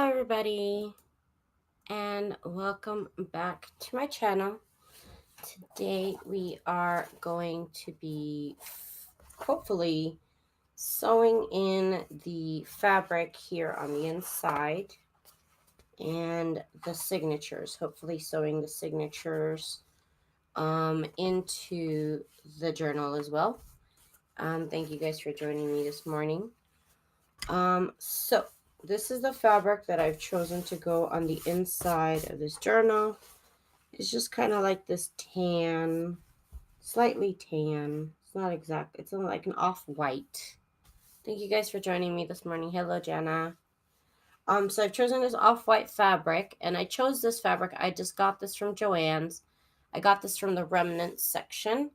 Hello everybody and welcome back to my channel. Today we are going to be hopefully sewing in the fabric here on the inside and the signatures, hopefully sewing the signatures into the journal as well. Thank you guys for joining me this morning. So this is the fabric that I've chosen to go on the inside of this journal. It's just kind of like this tan, slightly tan. It's not exact. It's like an off-white. Thank you guys for joining me this morning. Hello, Jana. So I've chosen this off-white fabric, and I chose this fabric. I just got this from Joann's. I got this from the remnants section.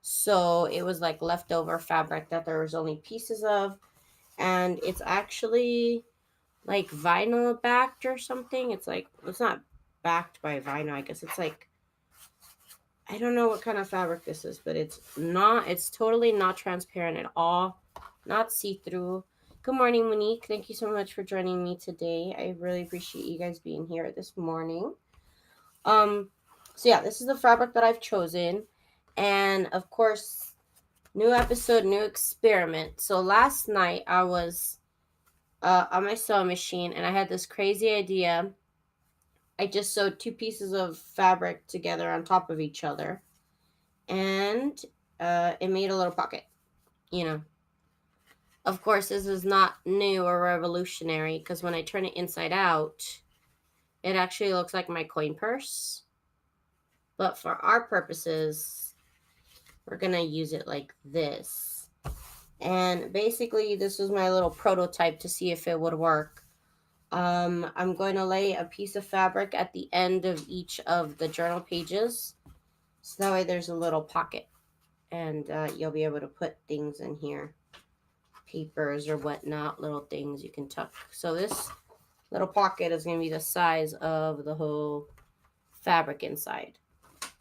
So it was like leftover fabric that there was only pieces of. And it's actually like vinyl backed or something. It's like, it's not backed by vinyl. I guess it's like, I don't know what kind of fabric this is, but it's totally not transparent at all. Not see-through. Good morning, Monique. Thank you so much for joining me today. I really appreciate you guys being here this morning. So yeah, this is the fabric that I've chosen. And of course, new episode, new experiment. So last night I was on my sewing machine and I had this crazy idea. I just sewed two pieces of fabric together on top of each other, and it made a little pocket, you know. Of course, this is not new or revolutionary, because when I turn it inside out, it actually looks like my coin purse. But for our purposes, we're going to use it like this. And basically, this was my little prototype to see if it would work. I'm going to lay a piece of fabric at the end of each of the journal pages, so that way there's a little pocket, and you'll be able to put things in here, papers or whatnot, little things you can tuck. So this little pocket is going to be the size of the whole fabric inside.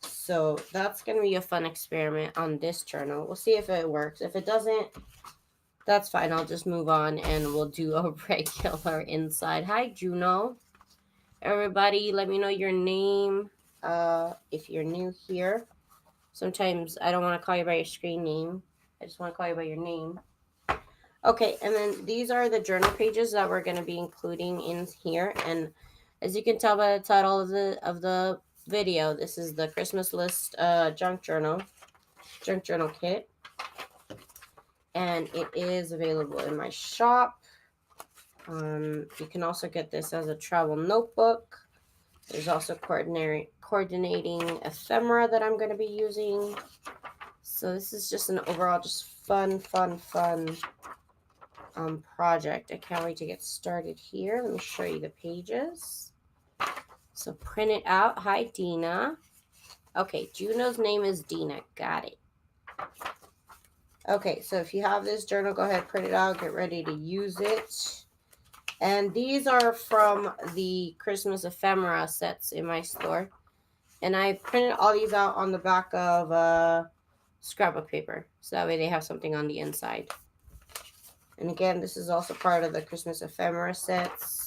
So that's going to be a fun experiment on this journal. We'll see if it works. If it doesn't, that's fine. I'll just move on and we'll do a regular inside. Hi, Juno. Everybody, let me know your name if you're new here. Sometimes I don't want to call you by your screen name. I just want to call you by your name. Okay, and then these are the journal pages that we're going to be including in here. And as you can tell by the title of the video, this is the Christmas list junk journal kit. And it is available in my shop. You can also get this as a travel notebook. There's also coordinating ephemera that I'm going to be using. So this is just an overall just fun project. I can't wait to get started here. Let me show you the pages. So print it out. Hi, Dina. Okay, Juno's name is Dina. Got it. Okay, so if you have this journal, go ahead, print it out, get ready to use it. And these are from the Christmas ephemera sets in my store. And I printed all these out on the back of scrapbook paper, so that way they have something on the inside. And again, this is also part of the Christmas ephemera sets.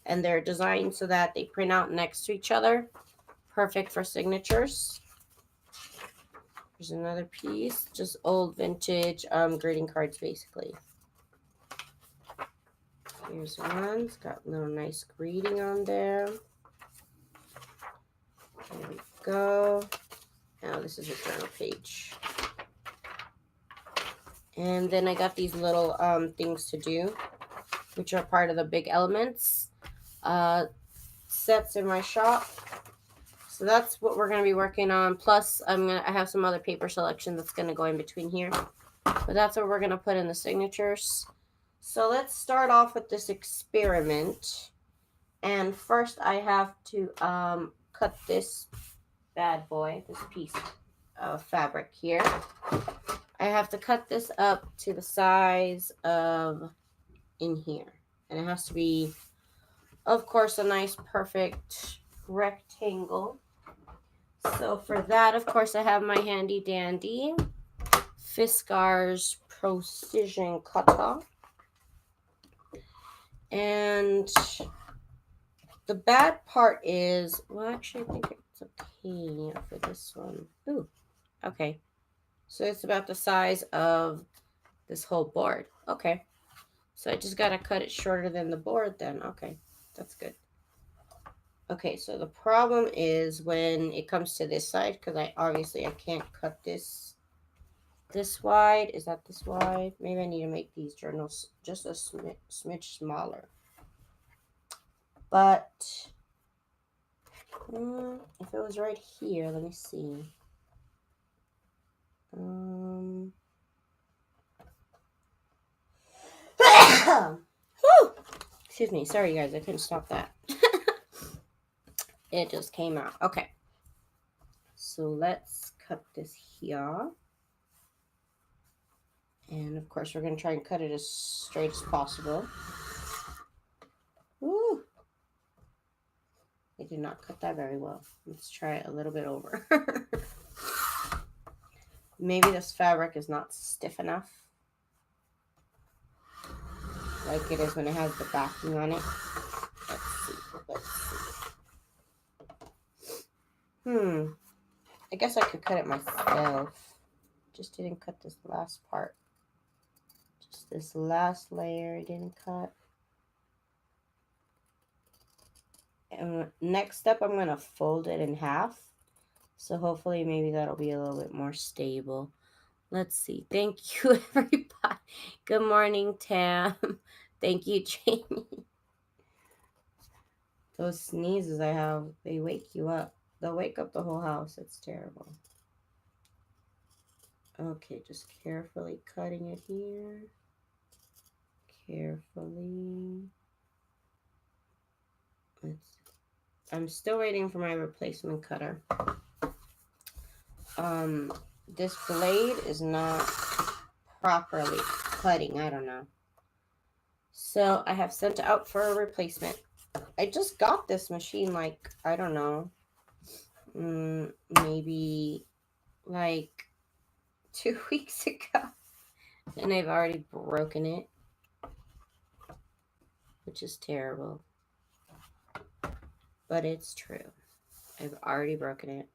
And they're designed so that they print out next to each other. Perfect for signatures. Here's another piece, just old vintage greeting cards, basically. Here's one. It's got a little nice greeting on there. There we go. Now this is a journal page. And then I got these little things to do, which are part of the Big Elements sets in my shop. So that's what we're going to be working on. Plus, I have some other paper selection that's going to go in between here. But that's what we're going to put in the signatures. So let's start off with this experiment. And first I have to cut this bad boy, this piece of fabric here. I have to cut this up to the size of in here. And it has to be, of course, a nice perfect rectangle. So for that, of course, I have my handy dandy Fiskars Precision Cutter. And the bad part is, well, actually, I think it's okay for this one. Ooh, okay. So it's about the size of this whole board. Okay. So I just got to cut it shorter than the board then. Okay, that's good. Okay, so the problem is when it comes to this side, because I can't cut this wide. Is that this wide? Maybe I need to make these journals just a smidge smaller. But if it was right here, let me see. Excuse me. Sorry, guys. I couldn't stop that. It just came out. Okay. So let's cut this here. And of course, we're going to try and cut it as straight as possible. Woo! I did not cut that very well. Let's try it a little bit over. Maybe this fabric is not stiff enough, like it is when it has the backing on it. Let's see. I guess I could cut it myself. Just didn't cut this last part. Just this last layer I didn't cut. And next up, I'm going to fold it in half. So hopefully maybe that'll be a little bit more stable. Let's see. Thank you, everybody. Good morning, Tam. Thank you, Jamie. Those sneezes I have, they wake you up. They'll wake up the whole house. It's terrible. Okay, just carefully cutting it here. Carefully. I'm still waiting for my replacement cutter. This blade is not properly cutting. I don't know. So I have sent out for a replacement. I just got this machine like, I don't know, maybe like 2 weeks ago. And I've already broken it, which is terrible. But it's true. I've already broken it.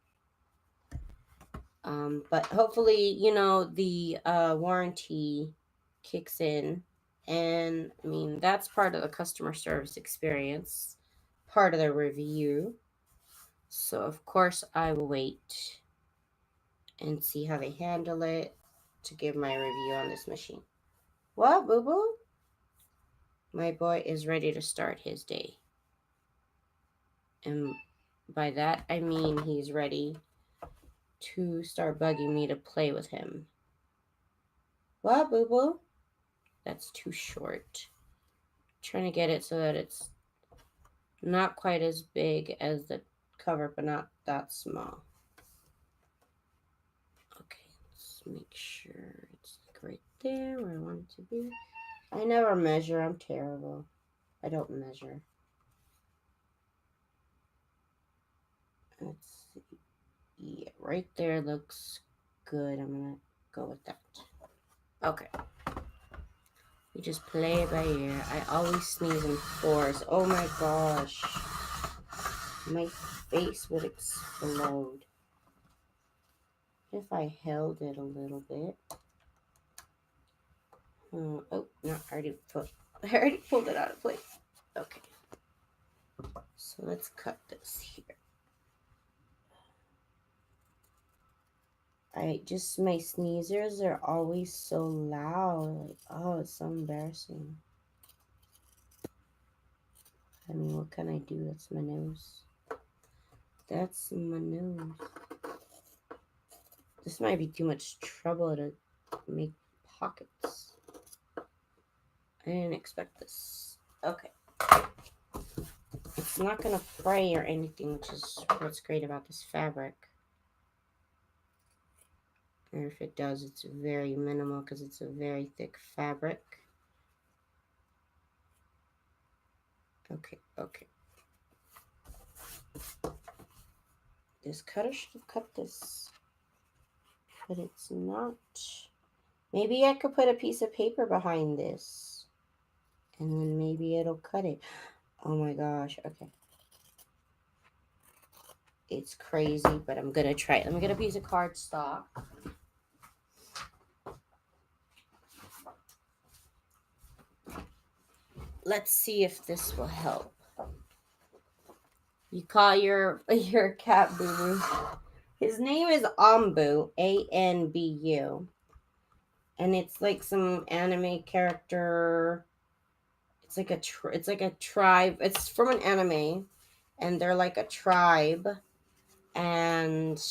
But hopefully, you know, the warranty kicks in. And I mean, that's part of the customer service experience, part of the review. So, of course, I will wait and see how they handle it to give my review on this machine. What, boo boo? My boy is ready to start his day. And by that, I mean he's ready to start bugging me to play with him. What, boo boo? That's too short. I'm trying to get it so that it's not quite as big as the cover, but not that small. Okay, let's make sure it's like right there where I want it to be. I never measure. I'm terrible. I don't measure. Let's see. Yeah, right there looks good. I'm going to go with that. Okay. We just play it by ear. I always sneeze in fours. Oh my gosh. My face would explode if I held it a little bit. Oh, no, I already pulled it out of place. Okay. So let's cut this here. My sneezers are always so loud. Like, oh, it's so embarrassing. I mean, what can I do? That's my nose. That's my nose. This might be too much trouble to make pockets. I didn't expect this. Okay. It's not going to fray or anything, which is what's great about this fabric. And if it does, it's very minimal because it's a very thick fabric. Okay. This cutter should have cut this, but it's not. Maybe I could put a piece of paper behind this, and then maybe it'll cut it. Oh my gosh, okay. It's crazy, but I'm going to try it. Let me get a piece of cardstock. Let's see if this will help. You call your cat Boo Boo. His name is Anbu, Anbu. And it's like some anime character. It's like a tribe. It's from an anime, and they're like a tribe, and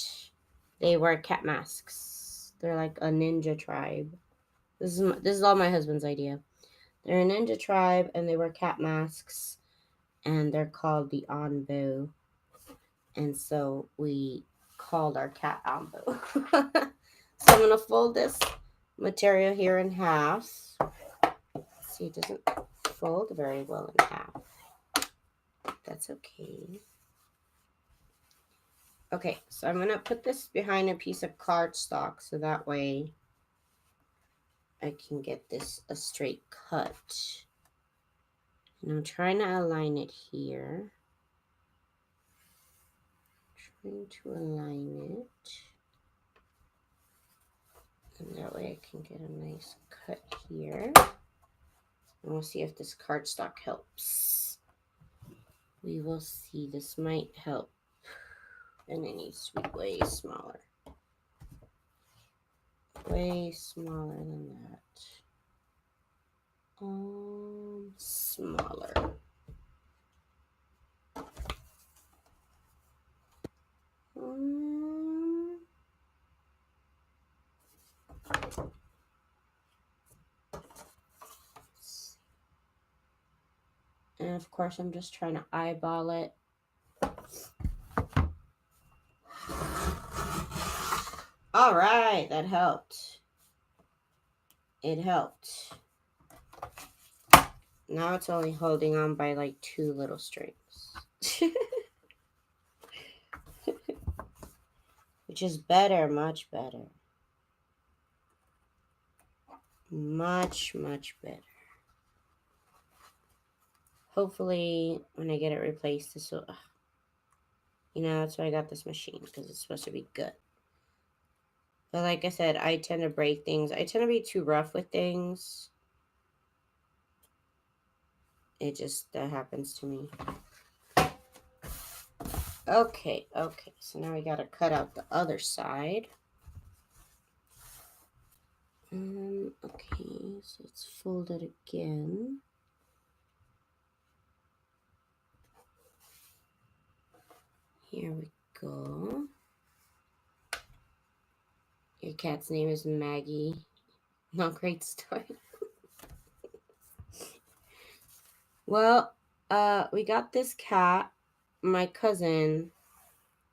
they wear cat masks. They're like a ninja tribe. This is all my husband's idea. They're a ninja tribe, and they wear cat masks, and they're called the Anbu. And so we called our cat Anbu. So I'm gonna fold this material here in half. See, it doesn't fold very well in half. That's okay. Okay, so I'm gonna put this behind a piece of cardstock so that way I can get this a straight cut. And I'm trying to align it here. Trying to align it. And that way I can get a nice cut here. And we'll see if this cardstock helps. We will see. This might help. And it needs to be way smaller. Way smaller than that. Smaller. And of course, I'm just trying to eyeball it. All right, that helped. It helped. Now it's only holding on by like 2 little strings. Which is better, much better. Much, much better. Hopefully, when I get it replaced, this will... You know, that's why I got this machine, because it's supposed to be good. But like I said, I tend to break things. I tend to be too rough with things. It just, that happens to me. Okay, so now we gotta cut out the other side. Okay, so let's fold it again. Here we go. Your cat's name is Maggie. No, great story. Well, we got this cat. My cousin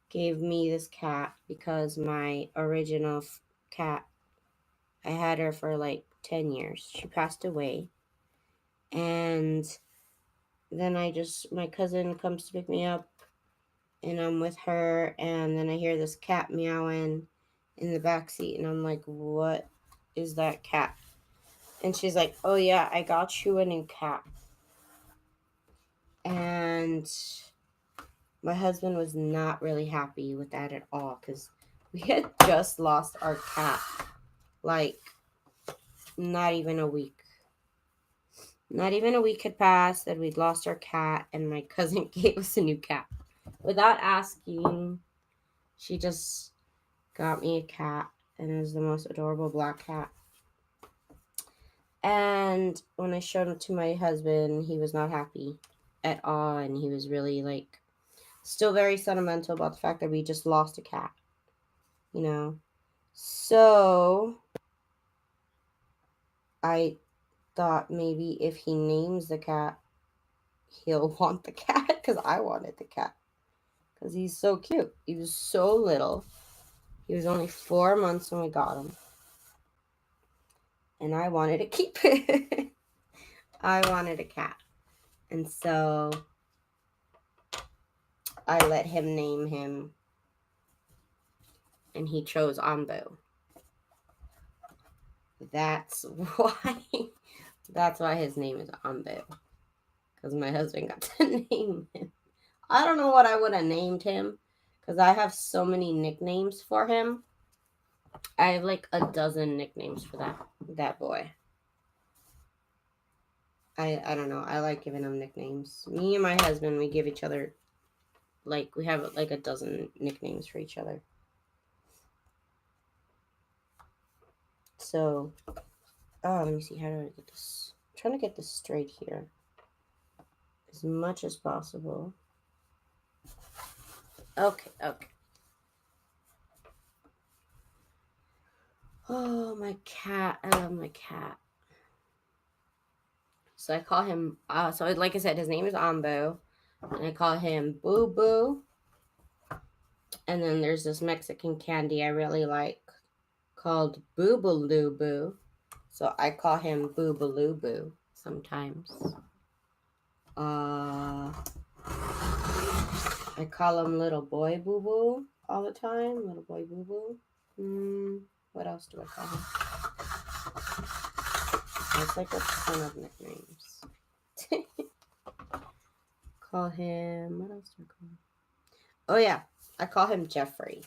gave me this cat because my original cat, I had her for like 10 years. She passed away. And then my cousin comes to pick me up and I'm with her. And then I hear this cat meowing in the backseat. And I'm like, what is that cat? And she's like, oh yeah, I got you a new cat. And my husband was not really happy with that at all because we had just lost our cat. Like, not even a week. Not even a week had passed that we'd lost our cat, and my cousin gave us a new cat. Without asking, she just got me a cat, and it was the most adorable black cat. And when I showed him to my husband, he was not happy at all, and he was really, like, still very sentimental about the fact that we just lost a cat, you know. So I thought maybe if he names the cat, he'll want the cat, because I wanted the cat, because he's so cute. He was so little. He was only 4 months when we got him, and I wanted to keep it. I wanted a cat, and so I let him name him, and he chose Anbu. That's why his name is Anbu, because my husband got to name him. I don't know what I would have named him, because I have so many nicknames for him. I have like a dozen nicknames for that boy. I don't know. I like giving him nicknames. Me and my husband, we give each other, like, we have like a dozen nicknames for each other. So, oh, let me see. How do I get this? I'm trying to get this straight here as much as possible. Okay, okay. Oh, my cat. I love my cat. So I call him, so like I said, his name is Ambo. And I call him Boo Boo. And then there's this Mexican candy I really like called Boobaloo Boo. So I call him Boobaloo Boo sometimes. I call him Little Boy Boo Boo all the time. Little Boy Boo Boo. What else do I call him? That's like a ton of nicknames. Call him, what else do I call him? Oh yeah, I call him Jeffrey.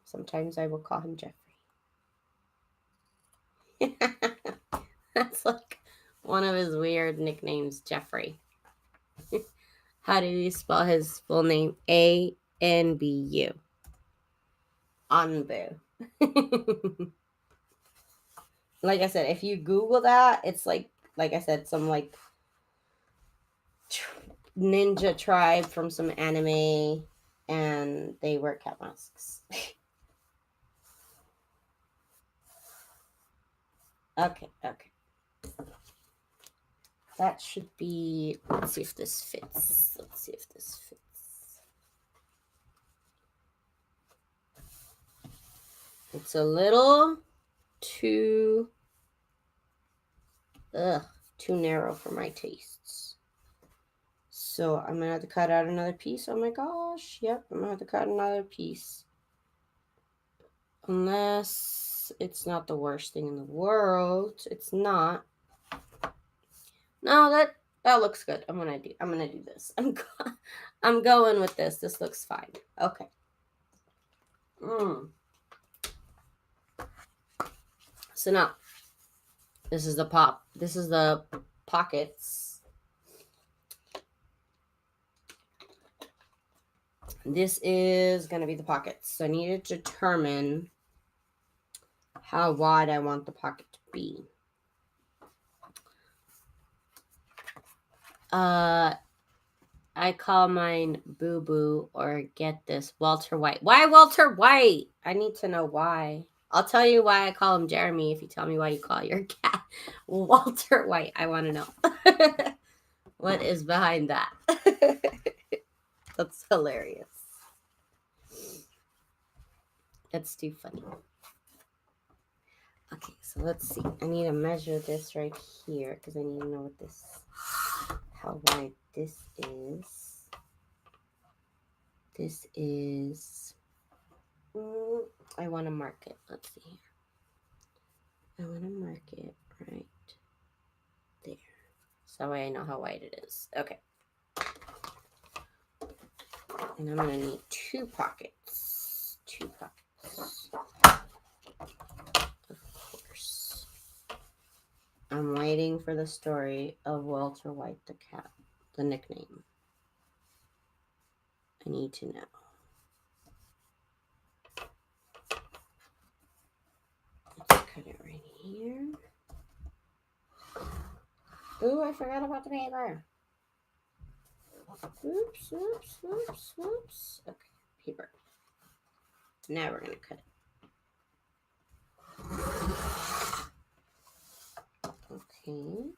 Sometimes I will call him Jeffrey. That's like one of his weird nicknames, Jeffrey. How do you spell his full name? ANBU. Anbu. Like I said, if you Google that, it's like I said, some like ninja tribe from some anime, and they wear cat masks. Okay. That should be, let's see if this fits. It's a little too narrow for my tastes. So I'm gonna have to cut out another piece. Oh my gosh. Yep, I'm gonna have to cut another piece. Unless it's not the worst thing in the world. It's not. No, that looks good. I'm gonna do this. I'm going with this. This looks fine. Okay. So now, this is the pockets. This is going to be the pockets. So I need to determine how wide I want the pocket to be. I call mine Boo Boo, or get this, Walter White. Why Walter White? I need to know why. I'll tell you why I call him Jeremy if you tell me why you call your cat Walter White. I want to know. What is behind that? That's hilarious. That's too funny. Okay, so let's see. I need to measure this right here because I need to know how wide this is. This is, I want to mark it. Let's see here. I want to mark it right there. So that way I know how wide it is. Okay. And I'm going to need 2 pockets. 2 pockets. Of course. I'm waiting for the story of Walter White the cat, the nickname. I need to know. Let's cut it right here. Ooh, I forgot about the paper. Oops. Okay, paper. Now we're going to cut it. Okay.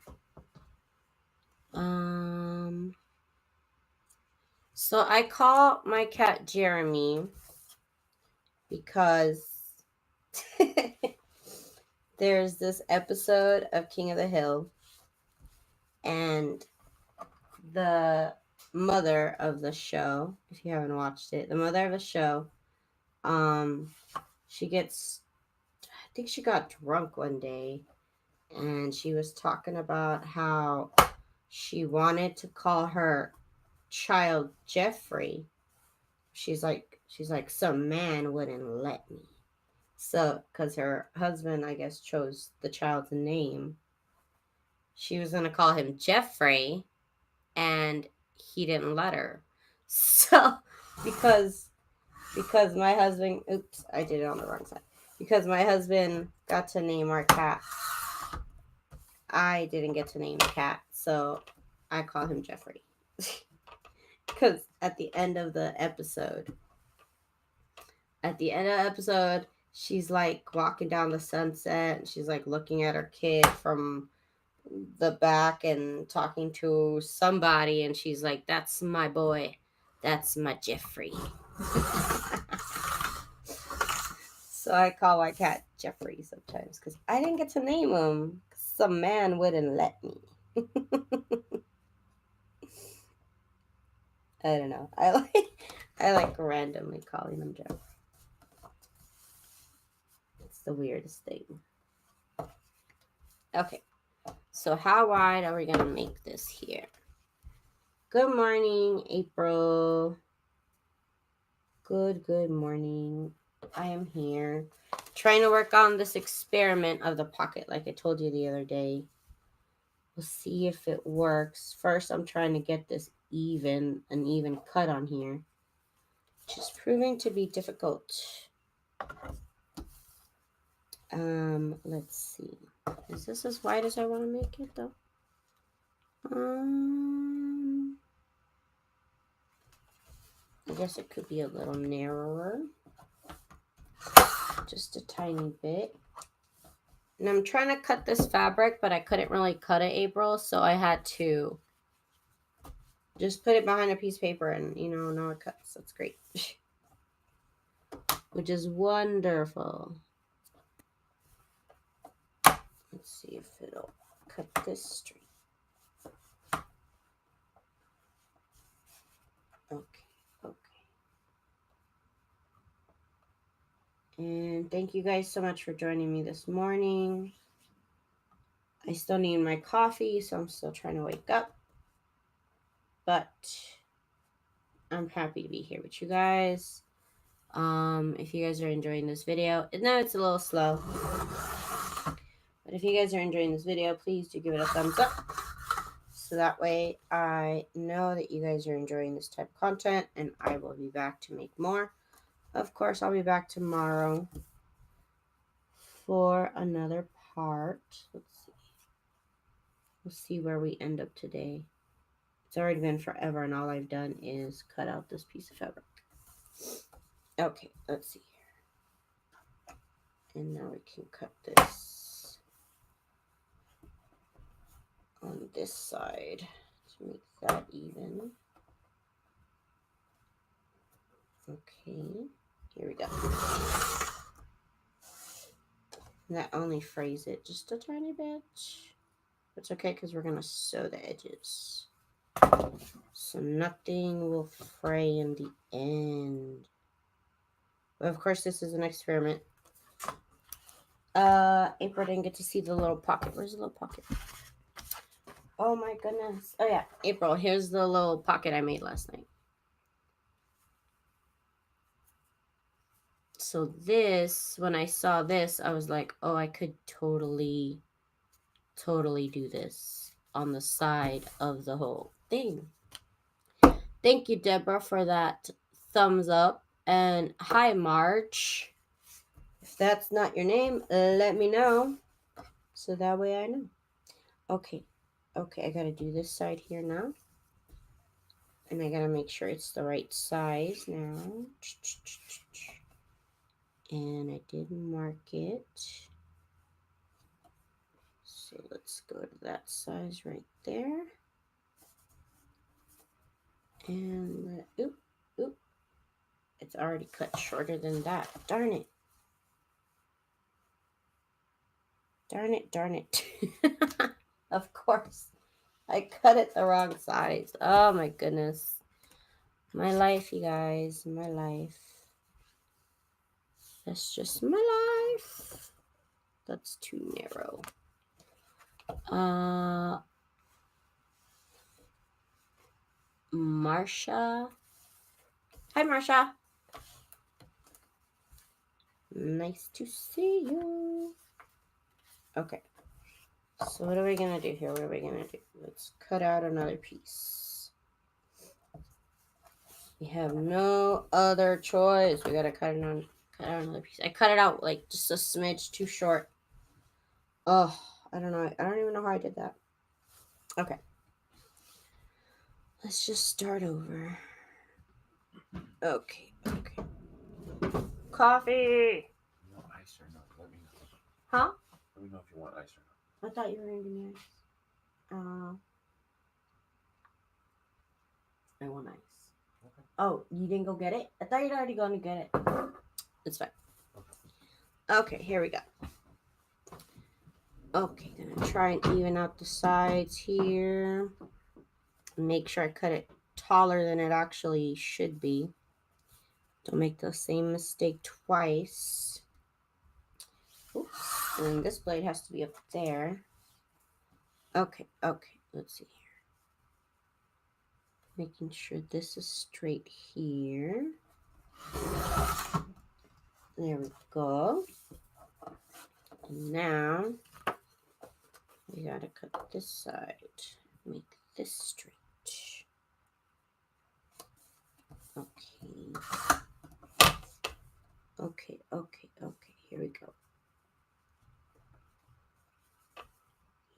So I call my cat Jeremy because there's this episode of King of the Hill, and the mother of the show, if you haven't watched it, the mother of the show, I think she got drunk one day, and she was talking about how she wanted to call her child Jeffrey. She's like, She's like, some man wouldn't let me. So, because her husband, I guess, chose the child's name, she was going to call him Jeffrey, and he didn't let her. So, because my husband, oops, I did it on the wrong side. Because my husband got to name our cat, I didn't get to name the cat, so I call him Jeffrey. Because at the end of the episode, she's like walking down the sunset, and she's like looking at her kid from the back and talking to somebody, and she's like, that's my boy, that's my Jeffrey. So I call my cat Jeffrey sometimes because I didn't get to name him. Some man wouldn't let me. I don't know. I like randomly calling him Jeffrey. It's the weirdest thing. Okay. So how wide are we going to make this here? Good morning, April. Good morning. I am here trying to work on this experiment of the pocket like I told you the other day. We'll see if it works. First, I'm trying to get this an even cut on here, which is proving to be difficult. Let's see. Is this as wide as I want to make it though? I guess it could be a little narrower. Just a tiny bit. And I'm trying to cut this fabric, but I couldn't really cut it, April, so I had to just put it behind a piece of paper and, now it cuts. That's great. Which is wonderful. Let's see if it'll cut this straight. Okay. And thank you guys so much for joining me this morning. I still need my coffee, so I'm still trying to wake up. But I'm happy to be here with you guys. If you guys are enjoying this video, no, it's a little slow. But if you guys are enjoying this video, please do give it a thumbs up. So that way I know that you guys are enjoying this type of content, and I will be back to make more. Of course, I'll be back tomorrow for another part. Let's see. We'll see where we end up today. It's already been forever, and all I've done is cut out this piece of fabric. Okay, let's see here. And now we can cut this on this side to make that even. Okay, here we go. And that only frays it just a tiny bit. It's okay because we're going to sew the edges. So nothing will fray in the end. But of course, this is an experiment. April didn't get to see the little pocket. Where's the little pocket? Oh my goodness. Oh yeah, April, here's the little pocket I made last night. So this, when I saw this, I was like, oh, I could totally do this on the side of the whole thing. Thank you, Deborah, for that thumbs up. And hi, March. If that's not your name, let me know. So that way I know. Okay, I gotta do this side here now. And I gotta make sure it's the right size now. And I did mark it. So let's go to that size right there. And oop. It's already cut shorter than that. Darn it. Of course. I cut it the wrong size. Oh my goodness. My life, you guys. My life. That's just my life. That's too narrow. Marsha. Hi, Marsha. Nice to see you. Okay. So what are we going to do here? What are we going to do? Let's cut out another piece. We have no other choice. We got to cut out another piece. I cut it out like just a smidge too short. Oh, I don't know. I don't even know how I did that. Okay. Let's just start over. Okay. Coffee. You want ice or not? Let me know. Huh? Let me know if you want ice or not. I thought you were going to give me ice. I want ice. Okay. Oh, you didn't go get it? I thought you'd already gone to get it. It's fine. Okay, here we go. Okay, gonna try and even out the sides here. Make sure I cut it taller than it actually should be. Don't make the same mistake twice. Oops. And this blade has to be up there. Okay, let's see here. Making sure this is straight here. There we go. And now we gotta cut this side. Make this straight. Okay. Here we go.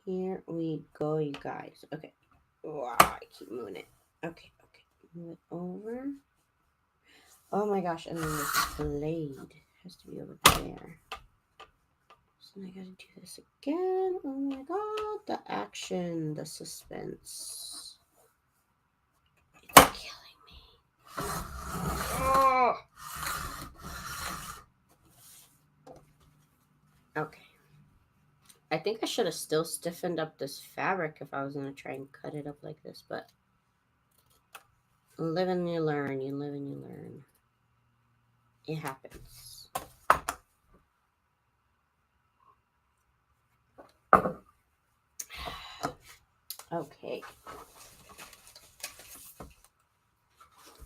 Here we go, you guys. Okay. Wow, I keep moving it. Okay. Move it over. Oh my gosh, and then this blade has to be over there. So I gotta do this again. Oh my god, the action, the suspense. It's killing me. Oh. Okay. I think I should have still stiffened up this fabric if I was going to try and cut it up like this, but live and you learn, you live and you learn. It happens.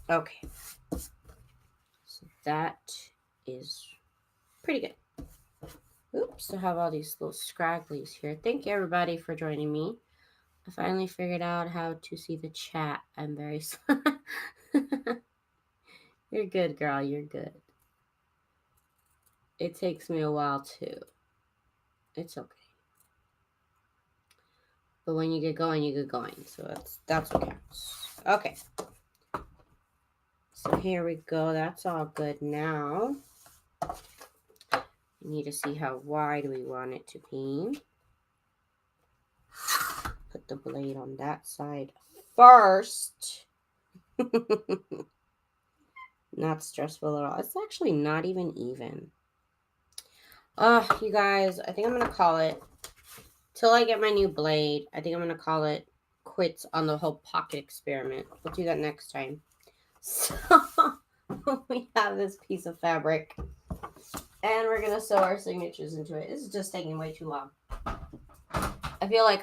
Okay. So that is pretty good. Oops, I have all these little scragglies here. Thank you everybody for joining me. I finally figured out how to see the chat. I'm very sorry. You're good, girl. You're good. It takes me a while too. It's okay. But when you get going, you get going. So that's what counts. Okay. So here we go. That's all good now. We need to see how wide we want it to be. Put the blade on that side first. Not stressful at all. It's actually not even. You guys, I think I'm going to call it, till I get my new blade, I think I'm going to call it quits on the whole pocket experiment. We'll do that next time. So, we have this piece of fabric, and we're going to sew our signatures into it. This is just taking way too long. I feel like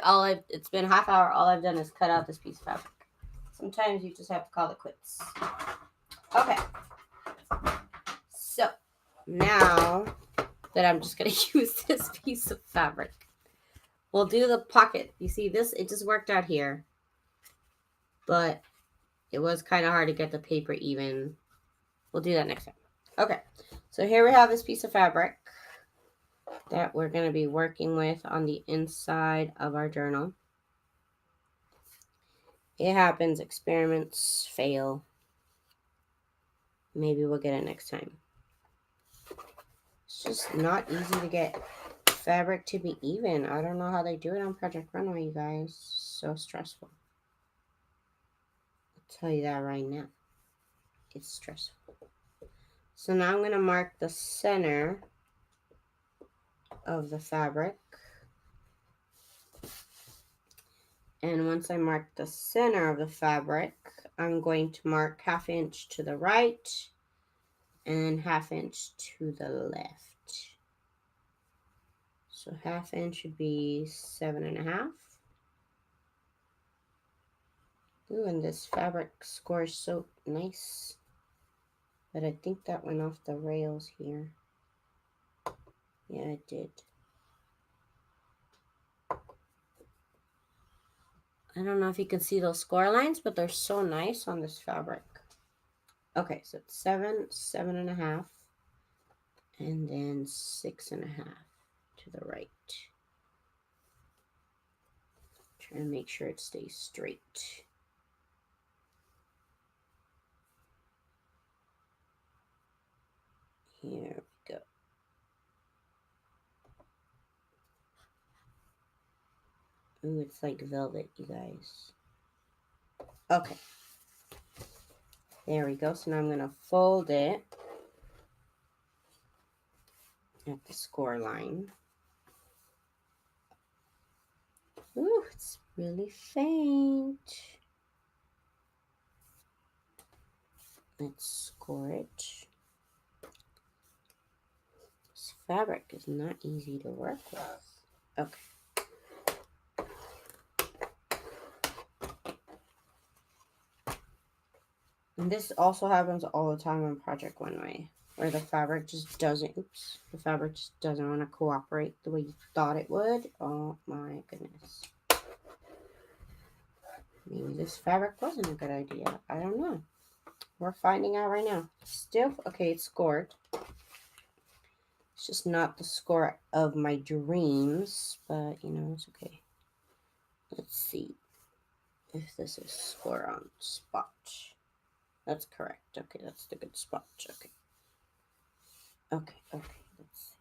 it's been half hour, all I've done is cut out this piece of fabric. Sometimes you just have to call it quits. Okay. So, now that I'm just going to use this piece of fabric, we'll do the pocket. You see this? It just worked out here. But it was kind of hard to get the paper even. We'll do that next time. Okay. So here we have this piece of fabric that we're going to be working with on the inside of our journal. It happens. Experiments fail. Maybe we'll get it next time. It's just not easy to get fabric to be even. I don't know how they do it on Project Runway, you guys. So stressful. I'll tell you that right now. It's stressful. So now I'm going to mark the center of the fabric. And once I mark the center of the fabric, I'm going to mark 1/2 inch to the right and 1/2 inch to the left. So 1/2 inch should be 7.5. Ooh, and this fabric scores so nice. But I think that went off the rails here. Yeah, it did. I don't know if you can see those score lines, but they're so nice on this fabric. Okay, so it's 7, 7.5, and then 6.5 to the right. Try to make sure it stays straight. Here we go. Ooh, it's like velvet, you guys. Okay. There we go. So now I'm going to fold it at the score line. Ooh, it's really faint. Let's score it. This fabric is not easy to work with. Okay. And this also happens all the time on Project One Way, where the fabric just doesn't, the fabric just doesn't want to cooperate the way you thought it would. Oh my goodness. Maybe this fabric wasn't a good idea. I don't know. We're finding out right now. Still, okay, it's scored. It's just not the score of my dreams, but you know, it's okay. Let's see if this is score on spot. That's correct. Okay, that's the good spot. Okay. Okay, let's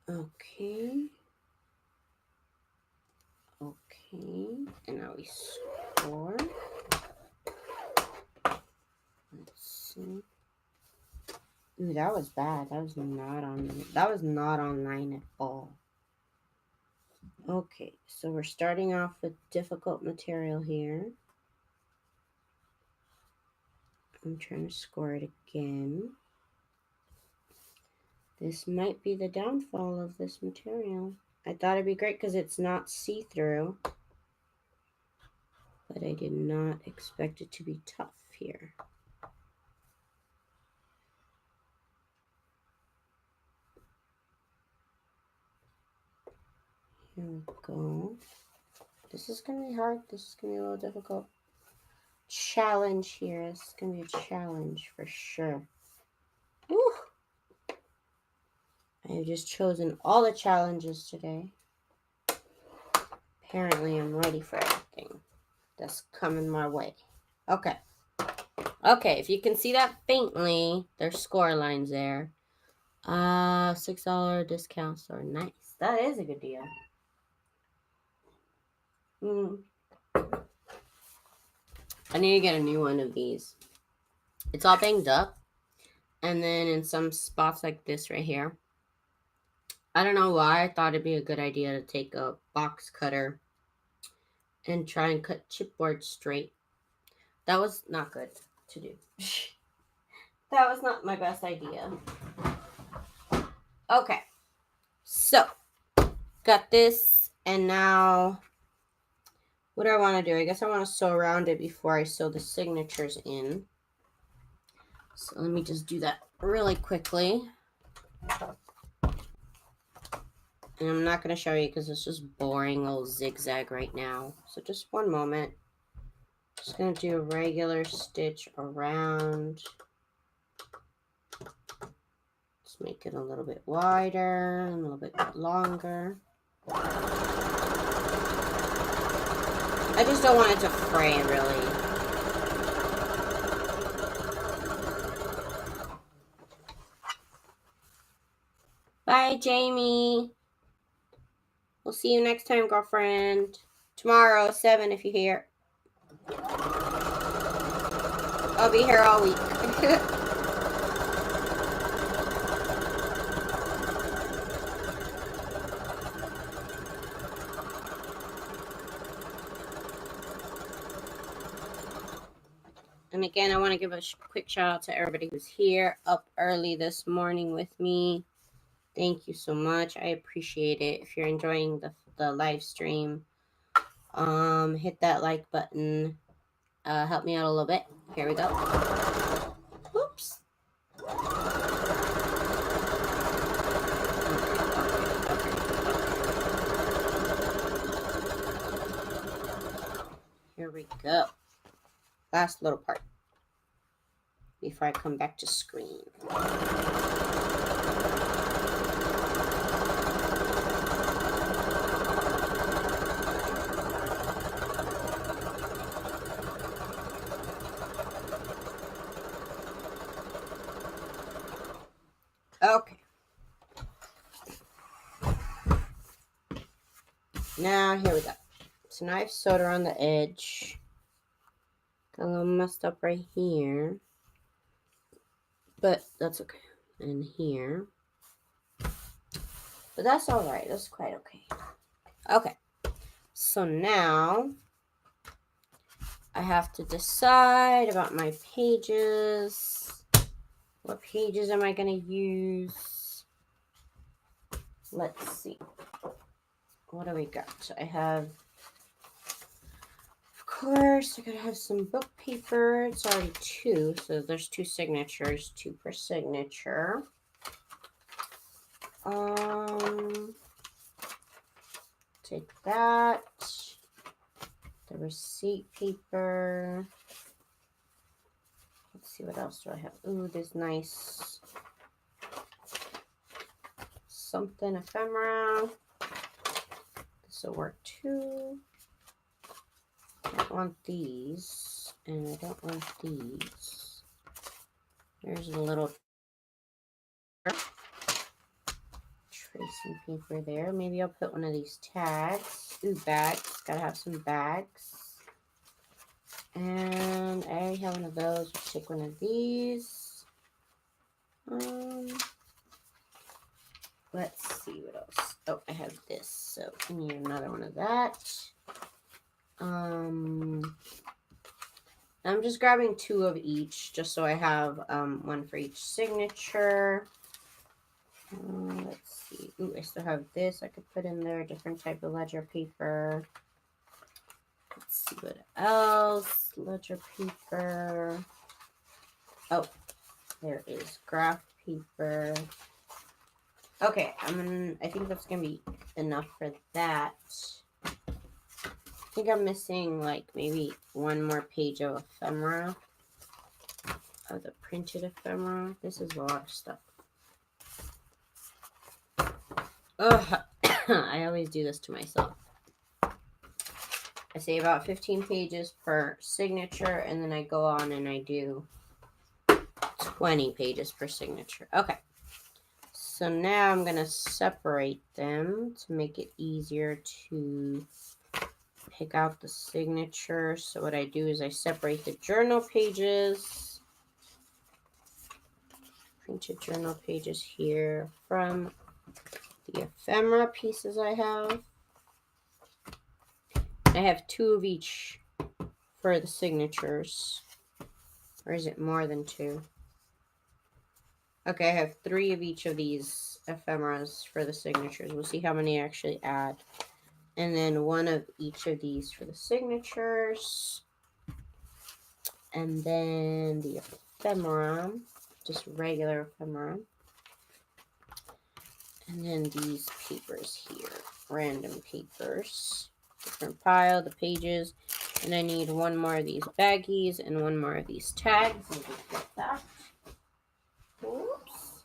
see. Okay. Okay, and now we score. Let's see. Ooh, that was bad. That was not online at all. Okay, so we're starting off with difficult material here. I'm trying to score it again. This might be the downfall of this material. I thought it'd be great because it's not see-through, but I did not expect it to be tough here. Here we go. This is going to be hard. This is going to be a little difficult. Challenge here. This is going to be a challenge for sure. Woo! I have just chosen all the challenges today. Apparently, I'm ready for everything that's coming my way. Okay. Okay, if you can see that faintly, there's score lines there. $6 discount store. Nice. That is a good deal. I need to get a new one of these. It's all banged up. And then in some spots like this right here, I don't know why I thought it'd be a good idea to take a box cutter and try and cut chipboard straight. That was not good to do. That was not my best idea. Okay, so got this, and now what do I want to do? I guess I want to sew around it before I sew the signatures in. So let me just do that really quickly. And I'm not going to show you because it's just boring little zigzag right now. So just one moment. Just going to do a regular stitch around. Just make it a little bit wider, a little bit longer. I just don't want it to fray, really. Bye, Jamie. We'll see you next time, girlfriend. Tomorrow, 7 if you're here. I'll be here all week. And again, I want to give a quick shout out to everybody who's here up early this morning with me. Thank you so much. I appreciate it. If you're enjoying the live stream, hit that like button. Help me out a little bit. Here we go. Oops. last little part before I come back to screen. Okay. Now, here we go. So now I've sewed around the edge. Got a little messed up right here. But that's okay. And here. But that's alright. That's quite okay. Okay. So now I have to decide about my pages. What pages am I going to use? Let's see. What do we got? I have, of course, I gotta have some book paper. It's already 2, so there's 2 signatures, 2 per signature. Take that. The receipt paper. Let's see, what else do I have? Ooh, this nice something ephemera. This will work too. I don't want these, and I don't want these. There's a little tracing paper there. Maybe I'll put one of these tags. Ooh, bags. Gotta have some bags. And I already have one of those. Let's take one of these. Let's see what else. Oh, I have this, so I need another one of that. I'm just grabbing 2 of each, just so I have one for each signature. Let's see. Ooh, I still have this. I could put in there a different type of ledger paper. Let's see what else. Ledger paper. Oh, there is graph paper. Okay, I think that's gonna be enough for that. I think I'm missing like maybe one more page of ephemera. Of the printed ephemera. This is a lot of stuff. Ugh. I always do this to myself. I say about 15 pages per signature, and then I go on and I do 20 pages per signature. Okay. So now I'm going to separate them to make it easier to pick out the signature. So what I do is I separate the journal pages, printed journal pages here from the ephemera pieces I have. I have 2 of each for the signatures. Or is it more than 2? Okay, I have 3 of each of these ephemeras for the signatures. We'll see how many I actually add. And then 1 of each of these for the signatures. And then the ephemera, just regular ephemera. And then these papers here, random papers. Different pile, the pages. And I need 1 more of these baggies and 1 more of these tags. Let me just get that. Oops.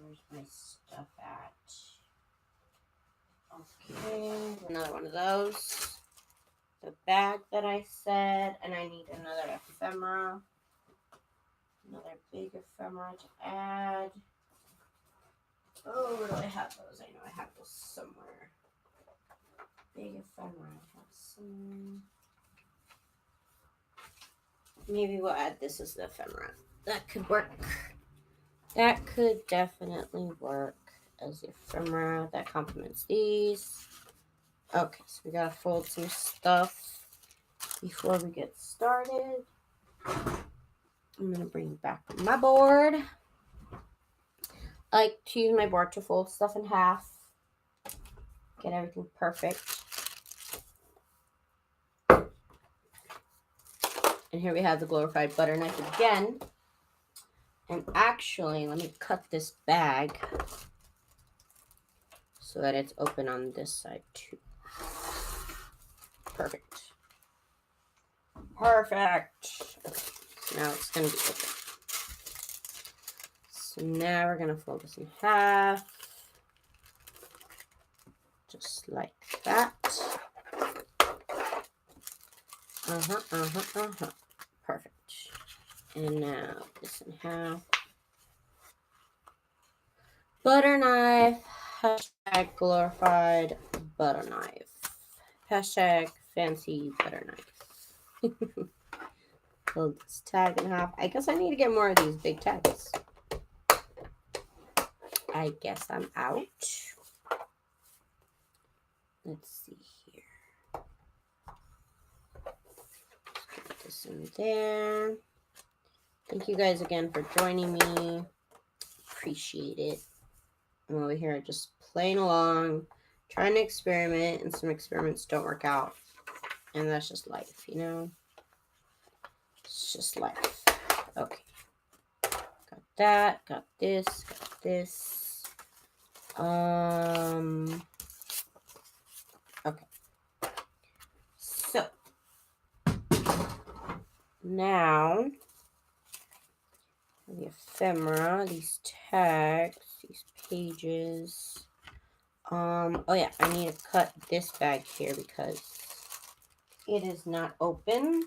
Where's my stuff at? Okay, another one of those. The bag that I said, and I need another ephemera. Another big ephemera to add. Oh, where do I have those? I know I have those somewhere. Big ephemera I have somewhere. Maybe we'll add this as the ephemera. That could work. That could definitely work as the ephemera. That complements these. Okay, so we gotta fold some stuff before we get started. I'm gonna bring back my board. I like to use my board to fold stuff in half. Get everything perfect. And here we have the glorified butter knife again. And actually, let me cut this bag so that it's open on this side too. Perfect. Perfect. Okay, so now it's going to be open. So now we're going to fold this in half. Just like that. Perfect. And now this in half. Butter knife. Hashtag glorified butter knife. Hashtag fancy butter knife. Fold this tag in half. I guess I need to get more of these big tags. I guess I'm out. Let's see here. Let's get this in there. Thank you guys again for joining me. Appreciate it. I'm over here just playing along, trying to experiment, and some experiments don't work out. And that's just life, you know? It's just life. Okay. Got that, got this, got this. Okay. So now the ephemera, these tags, these pages. Oh yeah, I need to cut this bag here because it is not open.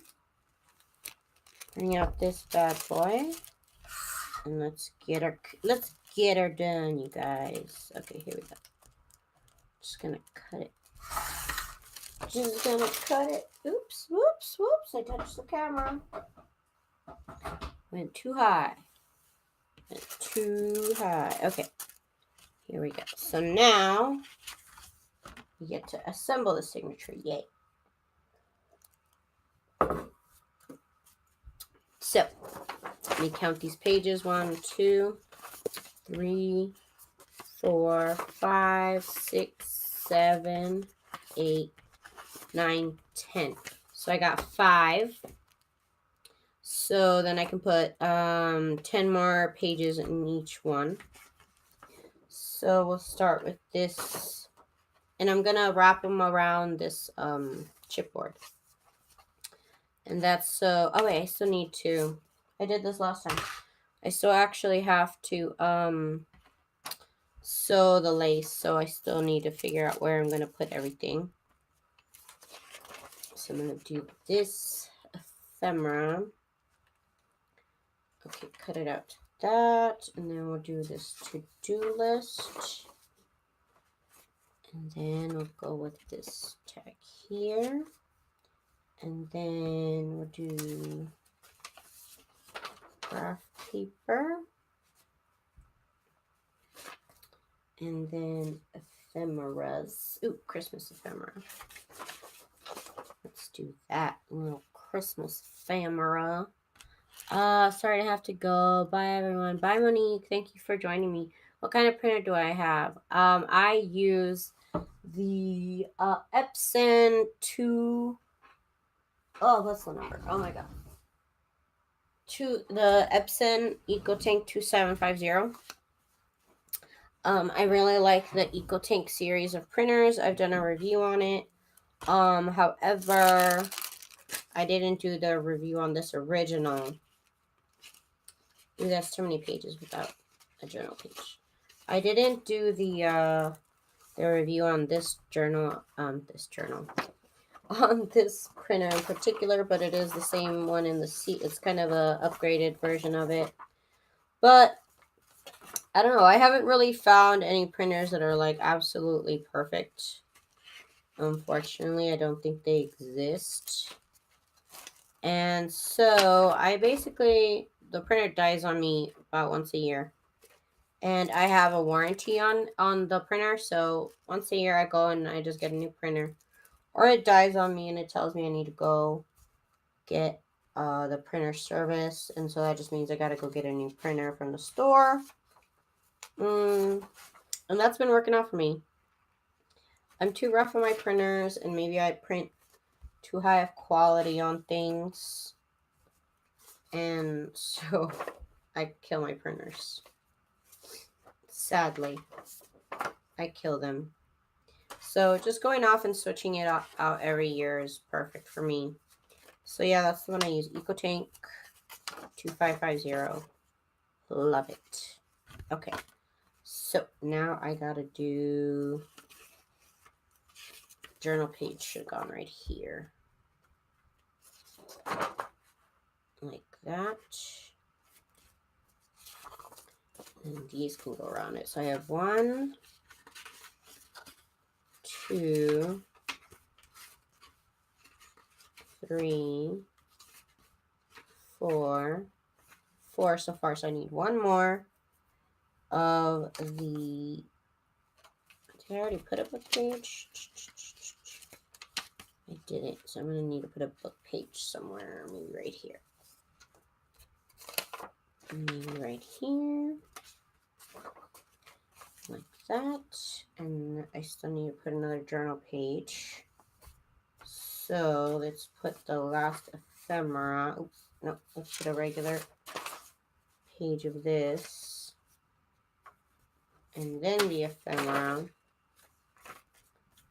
Bring out this bad boy. And let's get her done, you guys. Okay, here we go. Just gonna cut it. Just gonna cut it. Oops, whoops, whoops. I touched the camera. Went too high. Went too high. Okay. Here we go. So now we get to assemble the signature. Yay. So let me count these pages. 1, 2, 3, 4, 5, 6, 7, 8, 9, 10. So I got 5. So then I can put 10 more pages in each one. So we'll start with this. And I'm going to wrap them around this chipboard. And that's so... Oh, wait, I still need to... I did this last time. I still actually have to sew the lace. So I still need to figure out where I'm going to put everything. So I'm going to do this ephemera. Okay, cut it out to that. And then we'll do this to-do list. And then we'll go with this tag here. And then we'll do graph paper. And then ephemeras. Ooh, Christmas ephemera. Let's do that. A little Christmas ephemera. Sorry to have to go. Bye, everyone. Bye, Monique. Thank you for joining me. What kind of printer do I have? I use the Epson 2. Oh, what's the number? Oh my god. The Epson EcoTank 2750. I really like the EcoTank series of printers. I've done a review on it. However, I didn't do the review on this original. Ooh, that's too many pages without a journal page. I didn't do the review on this journal, on this printer in particular, but it is the same one in the seat. It's kind of a upgraded version of it. But I don't know. I haven't really found any printers that are like absolutely perfect. Unfortunately, I don't think they exist. And so I basically, the printer dies on me about once a year. And I have a warranty on the printer. So once a year I go and I just get a new printer. Or it dies on me and it tells me I need to go get the printer service. And so that just means I got to go get a new printer from the store. And that's been working out for me. I'm too rough on my printers, and maybe I print too high of quality on things. And so I kill my printers. Sadly, I kill them. So just going off and switching it out every year is perfect for me. So yeah, that's the one I use. EcoTank 2550. Love it. Okay. So now I gotta do journal page. Should have gone right here. Like that. And these can go around it. So I have 1, 2, 3, 4. 4 so far. So I need 1 more of the. Did I already put a book page? I didn't. So I'm going to need to put a book page somewhere. Maybe right here. Maybe right here. Like that. And I still need to put another journal page. So let's put the last ephemera. Oops, no, let's put a regular page of this. And then the ephemera.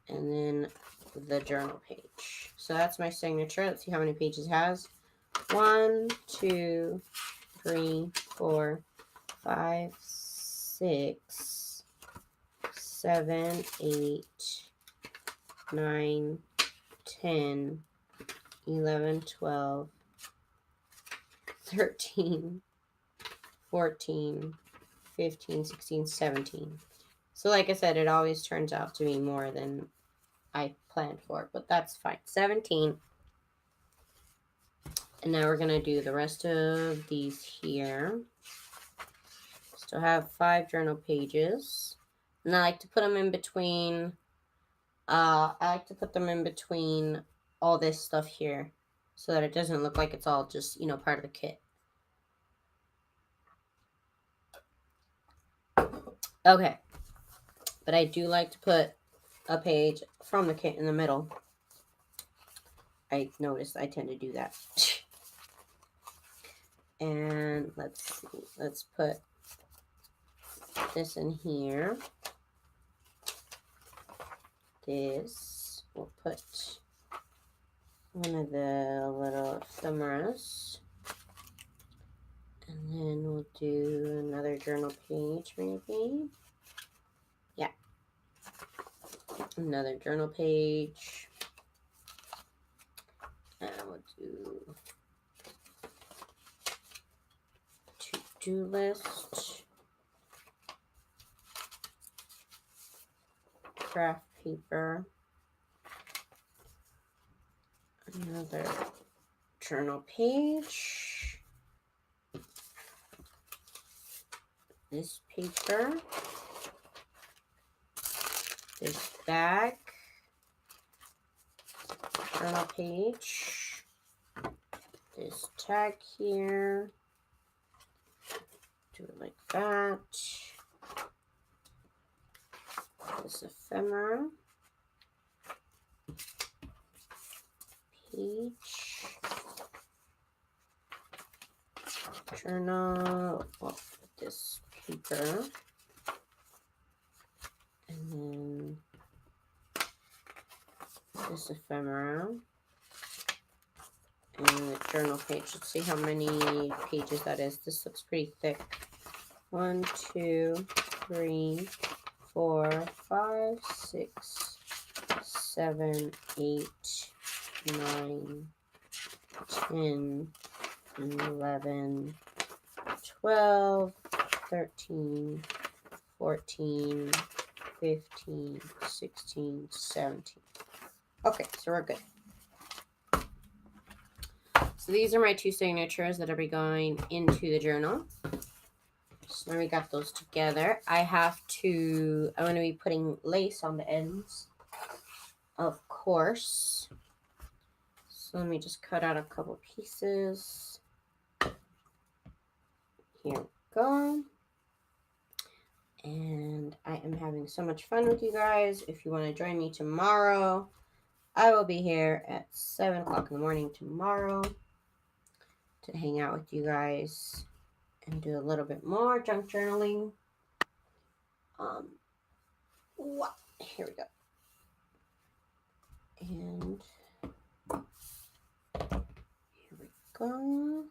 And then the journal page. So that's my signature. Let's see how many pages it has. 1, 2, 3, 4, 5, 6, 7, 8, 9, 10, 11, 12, 13, 14, 15, 16, 17. So like I said, it always turns out to be more than I planned for, but that's fine. 17. And now we're going to do the rest of these here. Still have 5 journal pages. And I like to put them in between, all this stuff here so that it doesn't look like it's all just, part of the kit. Okay. But I do like to put a page from the kit in the middle. I noticed I tend to do that. And let's see. Let's put this in here. This. We'll put one of the little ephemeras. And then we'll do another journal page, maybe. Yeah. Another journal page. And we'll do to-do list. Craft paper. Another journal page. This paper. This bag. Journal page. This tag here. Do it like that. This ephemera. Page. Journal. Well, this paper. And then this ephemera. And the journal page. Let's see how many pages that is. This looks pretty thick. 1, 2, 3, 4, 5, 6, 7, 8, 9, 10, 11, 12, 13, 14, 15, 16, 17. Okay, so we're good. So these are my 2 signatures that are going into the journal. So now we got those together. I'm going to be putting lace on the ends, of course. So let me just cut out a couple pieces. Here we go. And I am having so much fun with you guys. If you want to join me tomorrow, I will be here at 7 o'clock in the morning tomorrow to hang out with you guys and do a little bit more junk journaling. Here we go. And go.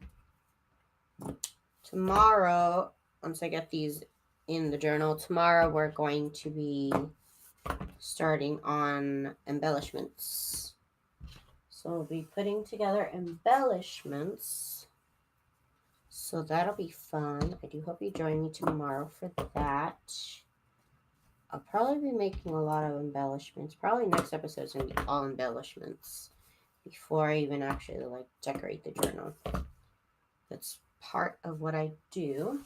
Tomorrow, once I get these in the journal, tomorrow we're going to be starting on embellishments. So we'll be putting together embellishments. So that'll be fun. I do hope you join me tomorrow for that. I'll probably be making a lot of embellishments. Probably next episode is going to be all embellishments before I even actually like decorate the journal. That's part of what I do.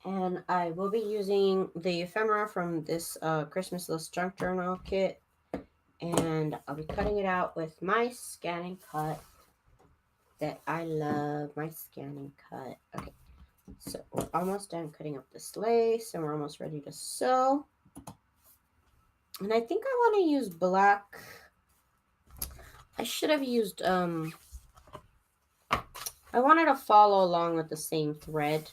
And I will be using the ephemera from this Christmas List Junk Journal kit. And I'll be cutting it out with my scan and cut that I love. My scan and cut. Okay. So we're almost done cutting up this lace and we're almost ready to sew. And I think I want to use black. I should have used, I wanted to follow along with the same thread.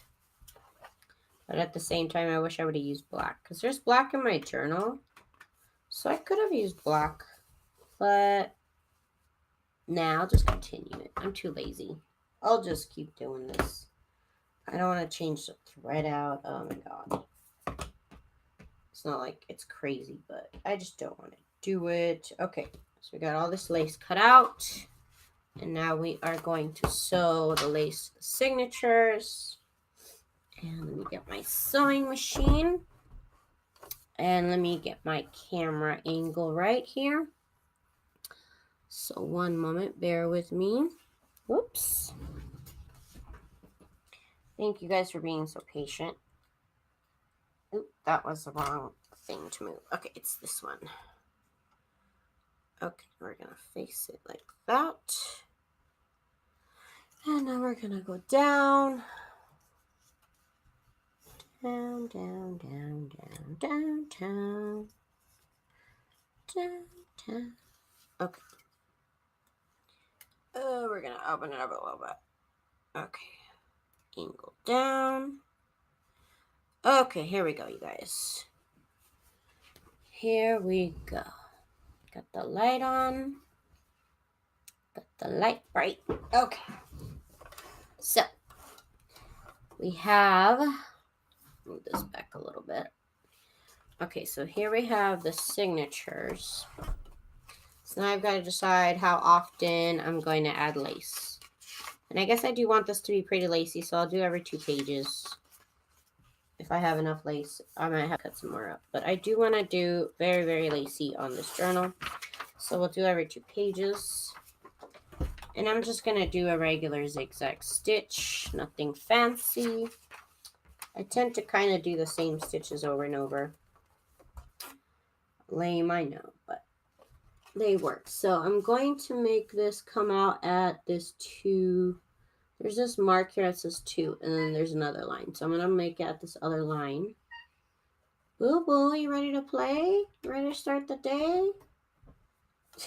But at the same time, I wish I would have used black. Because there's black in my journal. So I could have used black. But now I'll just continue it. I'm too lazy. I'll just keep doing this. I don't want to change the thread out. Oh my god. It's not like it's crazy, but I just don't want to do it. Okay, so we got all this lace cut out. And now we are going to sew the lace signatures. And let me get my sewing machine. And let me get my camera angle right here. So one moment, bear with me. Whoops. Thank you guys for being so patient. Oop, that was the wrong thing to move. Okay, it's this one. Okay, we're gonna face it like that. And now we're gonna go down. Down, down, down, down, down, down. Down, down. Okay. We're gonna open it up a little bit. Okay. Angle down. Okay, here we go, you guys. Here we go. Got the light on. Got the light bright. Okay. So, we have, move this back a little bit. Okay, so here we have the signatures. So now I've got to decide how often I'm going to add lace. And I guess I do want this to be pretty lacy, so I'll do every 2 pages. If I have enough lace, I might have to cut some more up. But I do want to do very, very lacy on this journal. So we'll do every 2 pages. And I'm just going to do a regular zigzag stitch. Nothing fancy. I tend to kind of do the same stitches over and over. Lame, I know, but they work. So I'm going to make this come out at this 2. There's this mark here that says 2, and then there's another line. So I'm going to make it at this other line. Boo boo, you ready to play? You ready to start the day?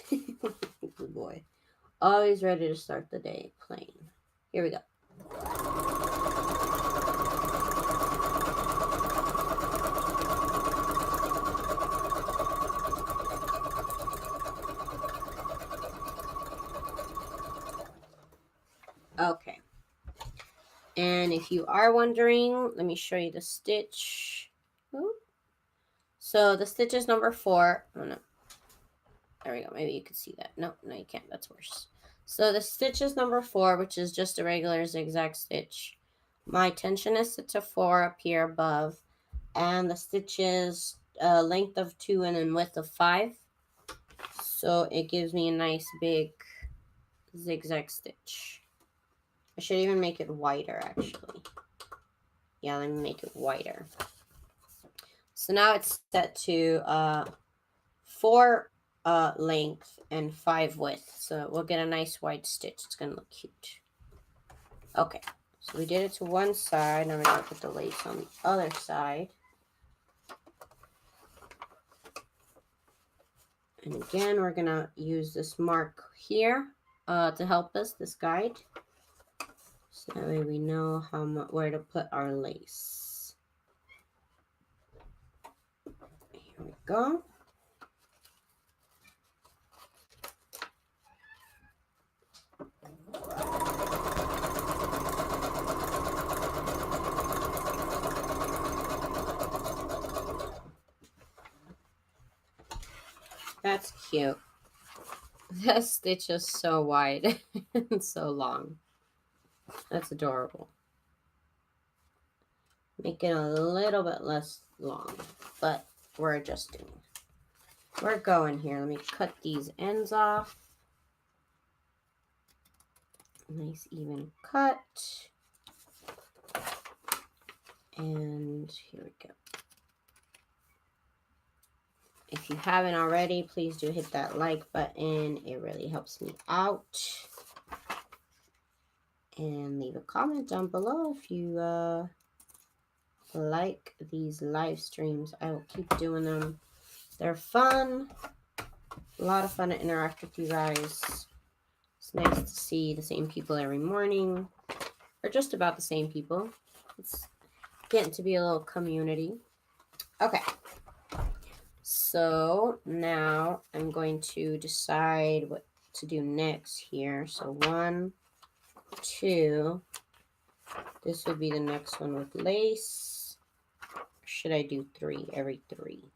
Good boy. Always ready to start the day playing. Here we go. Okay. And if you are wondering, let me show you the stitch. Ooh. So the stitch is number 4. Oh no. There we go. Maybe you could see that. No, you can't. That's worse. So the stitch is number 4, which is just a regular zigzag stitch. My tension is set to 4 up here above. And the stitch is length of 2 and then width of 5. So it gives me a nice big zigzag stitch. I should even make it wider, actually. Yeah, let me make it wider. So now it's set to 4 length and 5 width. So we'll get a nice wide stitch. It's going to look cute. Okay, so we did it to one side. Now we're going to put the lace on the other side. And again, we're going to use this mark here to help us, this guide. So that way we know where to put our lace. Here we go. That's cute. That stitch is so wide and so long. That's adorable. Make it a little bit less long, but we're adjusting. We're going here. Let me cut these ends off. Nice even cut. And here we go. If you haven't already, please do hit that like button. It really helps me out. And leave a comment down below if you like these live streams. I will keep doing them. They're fun. A lot of fun to interact with you guys. It's nice to see the same people every morning. Or just about the same people. It's getting to be a little community. Okay. So now I'm going to decide what to do next here. So 1, 2. This would be the next one with lace. Should I do 3? Every 3.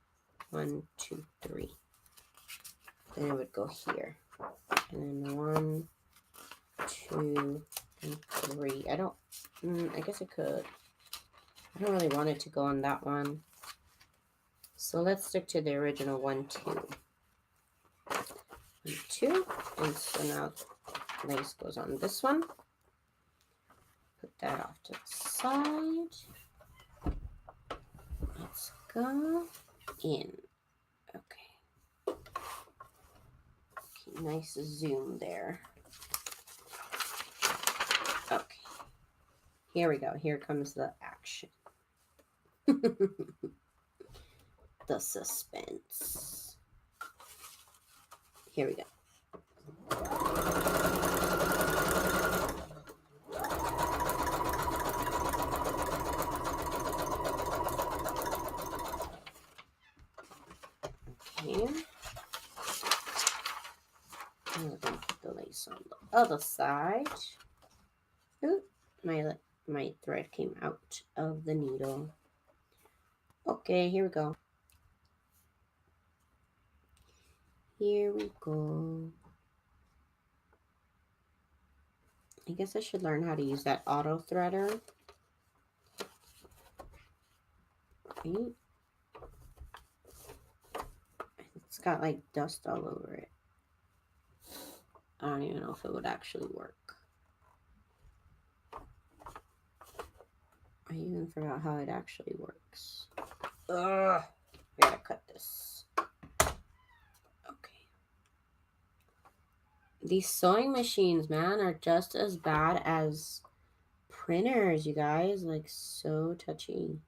1, 2, 3. Then it would go here. And then 1, 2, and 3. I guess I could. I don't really want it to go on that one. So let's stick to the original 1, 2. 1, 2. And so now lace goes on this one. Put that off to the side. Let's go in. Okay. Nice zoom there. Okay. Here we go. Here comes the action. The suspense. Here we go. Okay. I'm going to put the lace on the other side. Ooh, my thread came out of the needle. Okay, here we go. Here we go. I guess I should learn how to use that auto threader. Right? It's got like dust all over it. I don't even know if it would actually work. I even forgot how it actually works. Ugh, I gotta cut this. Okay. These sewing machines, man, are just as bad as printers, you guys. Like, so touchy.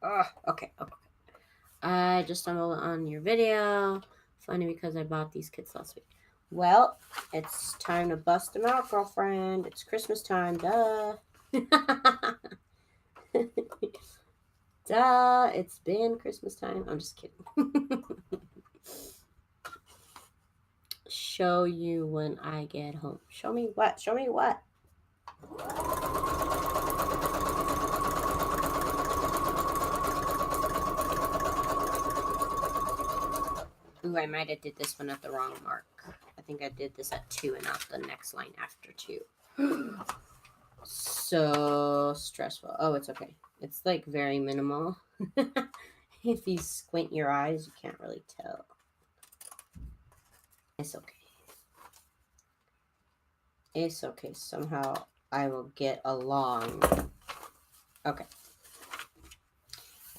Ugh, okay. I just stumbled on your video. Funny because I bought these kits last week. Well, it's time to bust them out, girlfriend. It's Christmas time, duh. Duh, it's been Christmas time. I'm just kidding. Show you when I get home. Show me what? Show me what? Ooh, I might have did this one at the wrong mark. I think I did this at 2 and not the next line after 2. So stressful. Oh, it's okay. It's like very minimal. If you squint your eyes, you can't really tell. It's okay. It's okay. Somehow I will get along. Okay.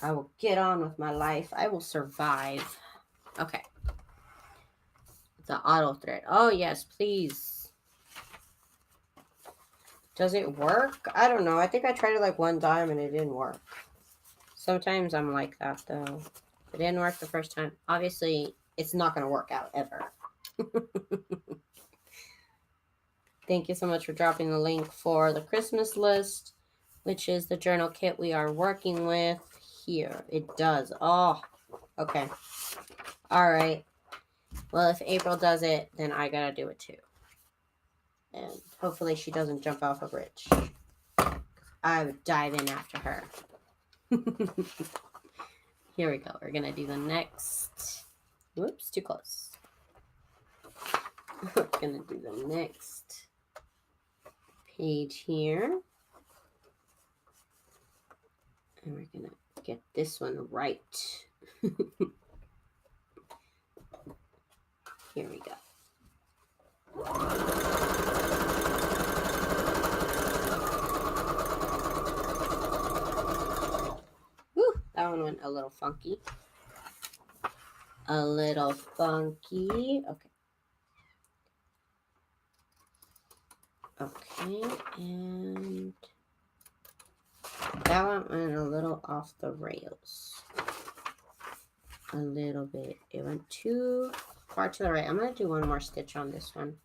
I will get on with my life. I will survive. Okay. The auto thread. Oh, yes, please. Does it work? I don't know. I think I tried it like one time and it didn't work. Sometimes I'm like that, though. If it didn't work the first time, obviously, it's not going to work out ever. Thank you so much for dropping the link for the Christmas list, which is the journal kit we are working with here. It does. Oh, okay. All right. Well, if April does it, then I got to do it too. And hopefully she doesn't jump off a bridge. I would dive in after her. Here we go. We're going to do the next. Whoops, too close. We're going to do the next page here. And we're going to get this one right. Here we go. Whew, that one went a little funky. A little funky. Okay. Okay, and that one went a little off the rails. A little bit. It went too far to the right. I'm going to do one more stitch on this one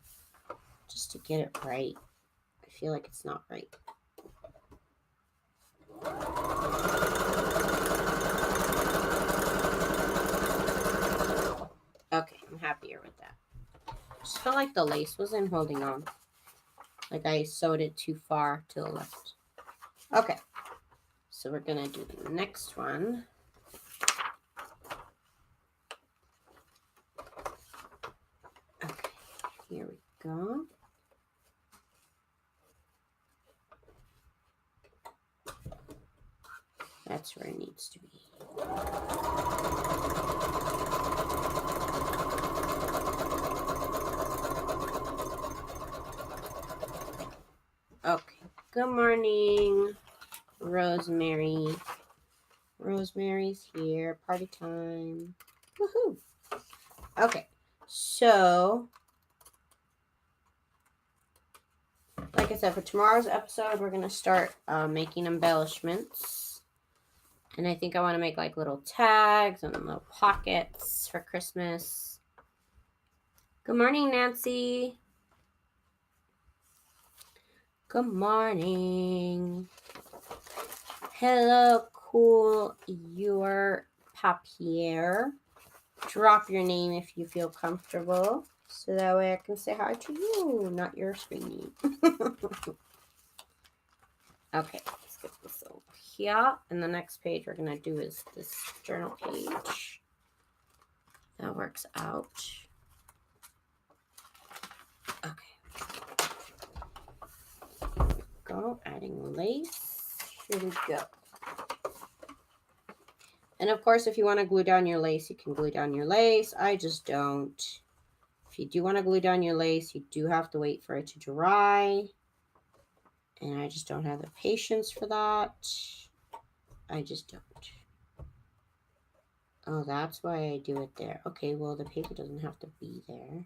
just to get it right. I feel like it's not right. Okay, I'm happier with that. Just felt like the lace wasn't holding on. Like I sewed it too far to the left. Okay, so we're going to do the next one. Okay, here we go. That's where it needs to be. Okay, good morning, Rosemary. Rosemary's here, party time. Woohoo! Okay, so like I said, for tomorrow's episode, we're going to start making embellishments. And I think I want to make like little tags and little pockets for Christmas. Good morning, Nancy. Good morning. Hello, cool. Your papier. Drop your name if you feel comfortable. So that way I can say hi to you, not your screen. Okay, let's get this over here. And the next page we're going to do is this journal page. That works out. Okay. Here we go. Adding lace. Here we go. And of course, if you want to glue down your lace, you can glue down your lace. I just don't. If you do want to glue down your lace, you do have to wait for it to dry. And I just don't have the patience for that. I just don't. Oh, that's why I do it there. Okay, well, the paper doesn't have to be there.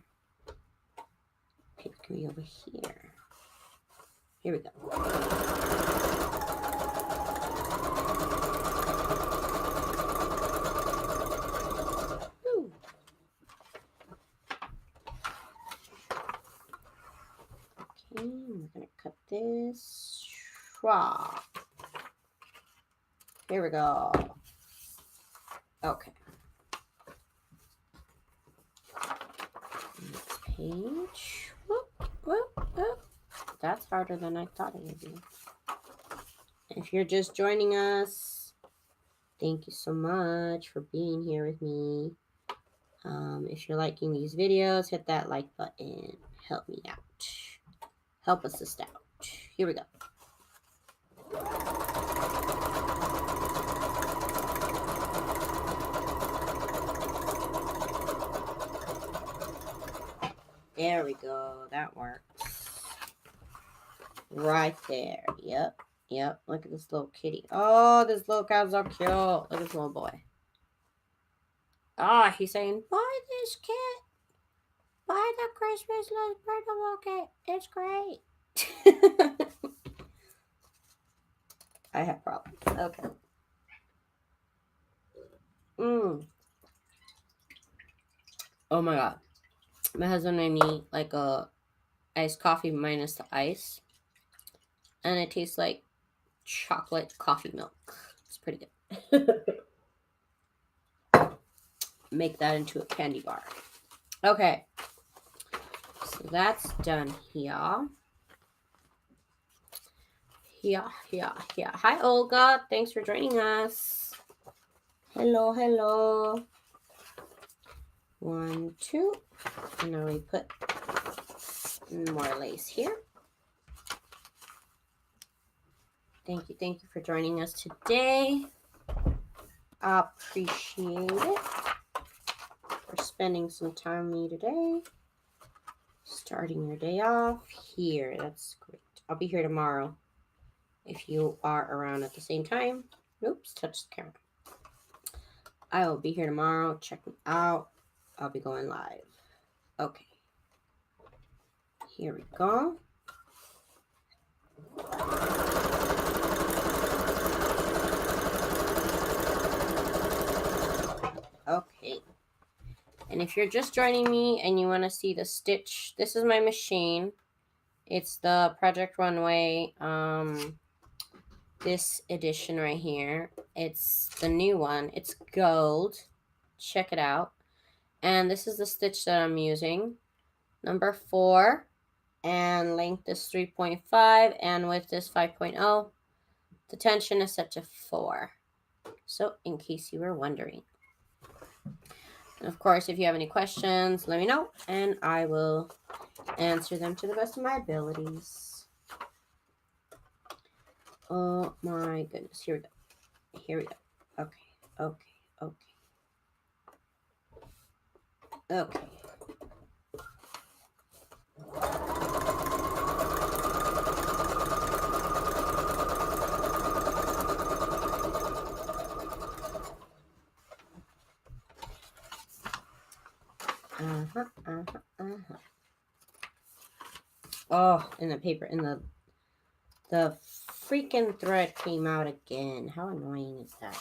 Paper can be over here. Here we go. Woo. Okay, we're going to cut this. Schwa. Here we go. Okay. Next page. Whoop, whoop, whoop. That's harder than I thought it would be. If you're just joining us, thank you so much for being here with me. If you're liking these videos, hit that like button. Help me out. Help us out. Here we go. There we go. That works. Right there. Yep. Yep. Look at this little kitty. Oh, this little cat's so cute. Look at this little boy. Ah, he's saying, buy this kit. Buy the Christmas little Printable kit. It's great. I have problems. Okay. Oh my god. My husband made me like a iced coffee minus the ice. And it tastes like chocolate coffee milk. It's pretty good. Make that into a candy bar. Okay. So So that's done here. Here. Hi, Olga. Thanks for joining us. Hello. 1, 2. And now we put more lace here. Thank you for joining us today. Appreciate it for spending some time with me today. Starting your day off here. That's great. I'll be here tomorrow if you are around at the same time. Oops, touch the camera. I will be here tomorrow. Check me out. I'll be going live. Okay. Here we go. Okay. And if you're just joining me and you want to see the stitch, this is my machine. It's the Project Runway this edition right here. It's the new one. It's gold. Check it out. And this is the stitch that I'm using. Number 4. And length is 3.5. And width is 5.0. The tension is set to 4. So in case you were wondering. And of course, if you have any questions, let me know. And I will answer them to the best of my abilities. Oh my goodness. Here we go. Okay. Oh, and the paper, and the freaking thread came out again. How annoying is that?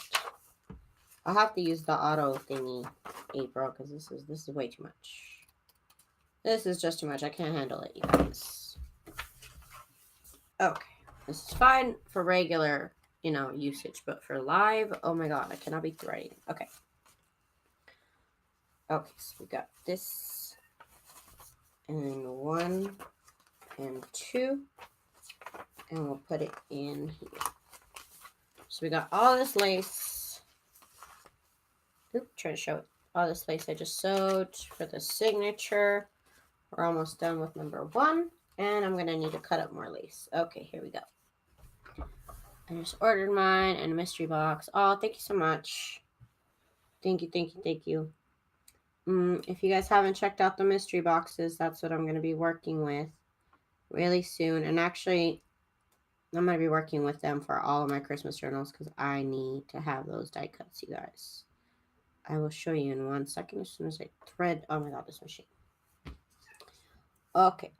I'll have to use the auto thingy, April, because this is way too much. This is just too much. I can't handle it, you guys. Okay, this is fine for regular, usage, but for live, oh my god, I cannot be threading. Okay, so we got this, and 1 and 2, and we'll put it in here. So we got all this lace. Oop, try to show it. All this lace I just sewed for the signature. We're almost done with number 1, and I'm going to need to cut up more lace. Okay, here we go. I just ordered mine in a mystery box. Oh, thank you so much. Thank you. If you guys haven't checked out the mystery boxes, that's what I'm going to be working with really soon. And actually, I'm going to be working with them for all of my Christmas journals because I need to have those die cuts, you guys. I will show you in 1 second as soon as I thread. Oh my god, this machine. Okay.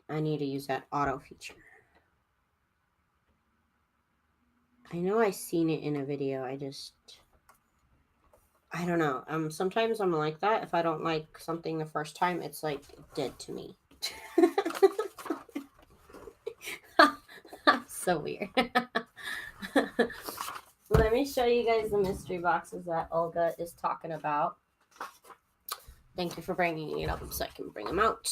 I need to use that auto feature. I know I seen it in a video. I don't know. Sometimes I'm like that. If I don't like something the first time, it's like dead to me. So weird. Let me show you guys the mystery boxes that Olga is talking about. Thank you for bringing it up so I can bring them out.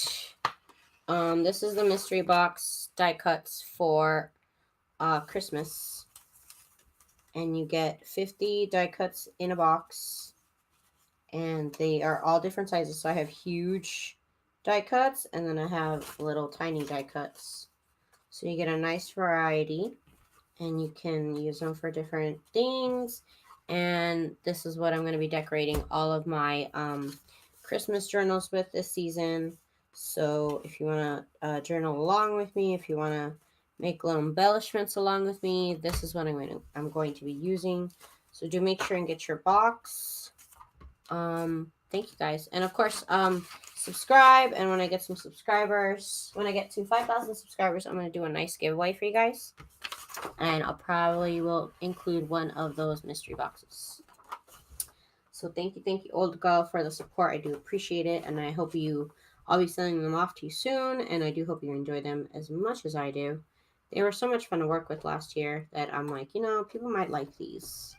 This is the mystery box die cuts for Christmas. And you get 50 die cuts in a box. And they are all different sizes. So I have huge die cuts, and then I have little tiny die cuts. So you get a nice variety, and you can use them for different things. And this is what I'm going to be decorating all of my Christmas journals with this season. So if you want to journal along with me, if you want to make little embellishments along with me, this is what I'm going to be using. So do make sure and get your box. Thank you guys. And of course, subscribe. And when I get some subscribers, when I get to 5,000 subscribers, I'm going to do a nice giveaway for you guys. And I'll probably will include one of those mystery boxes. So thank you, Olga, for the support. I do appreciate it. And I hope I'll be sending them off to you soon. And I do hope you enjoy them as much as I do. They were so much fun to work with last year that I'm like, people might like these.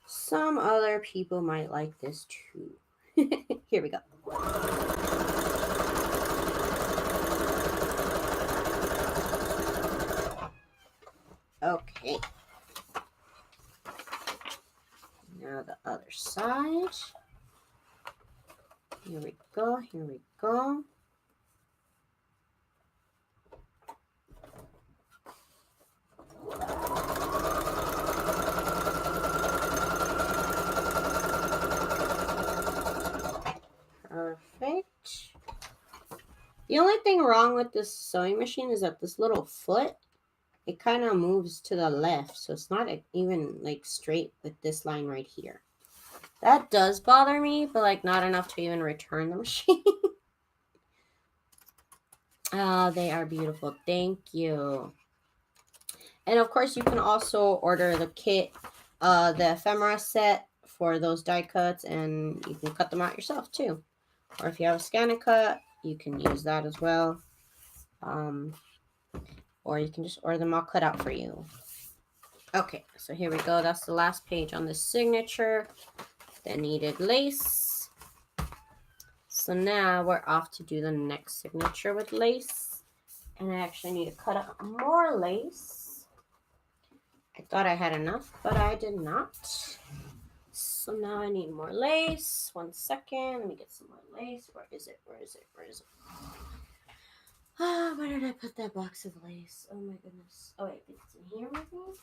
Some other people might like this too. Here we go. Okay. Now the other side. Here we go. Here we go. Perfect. The only thing wrong with this sewing machine is that this little foot, it kind of moves to the left. So it's not even like straight with this line right here. That does bother me, but like not enough to even return the machine. Oh, they are beautiful. Thank you. And of course, you can also order the kit, the ephemera set for those die cuts, and you can cut them out yourself too. Or if you have a scan and cut, you can use that as well. Or you can just order them all cut out for you. Okay, so here we go. That's the last page on the signature. The needed lace. So now we're off to do the next signature with lace. And I actually need to cut up more lace. I thought I had enough, but I did not. So now I need more lace. 1 second. Let me get some more lace. Where is it? Where is it? Where is it? Ah, where did I put that box of lace? Oh my goodness. Oh wait, it's in here maybe?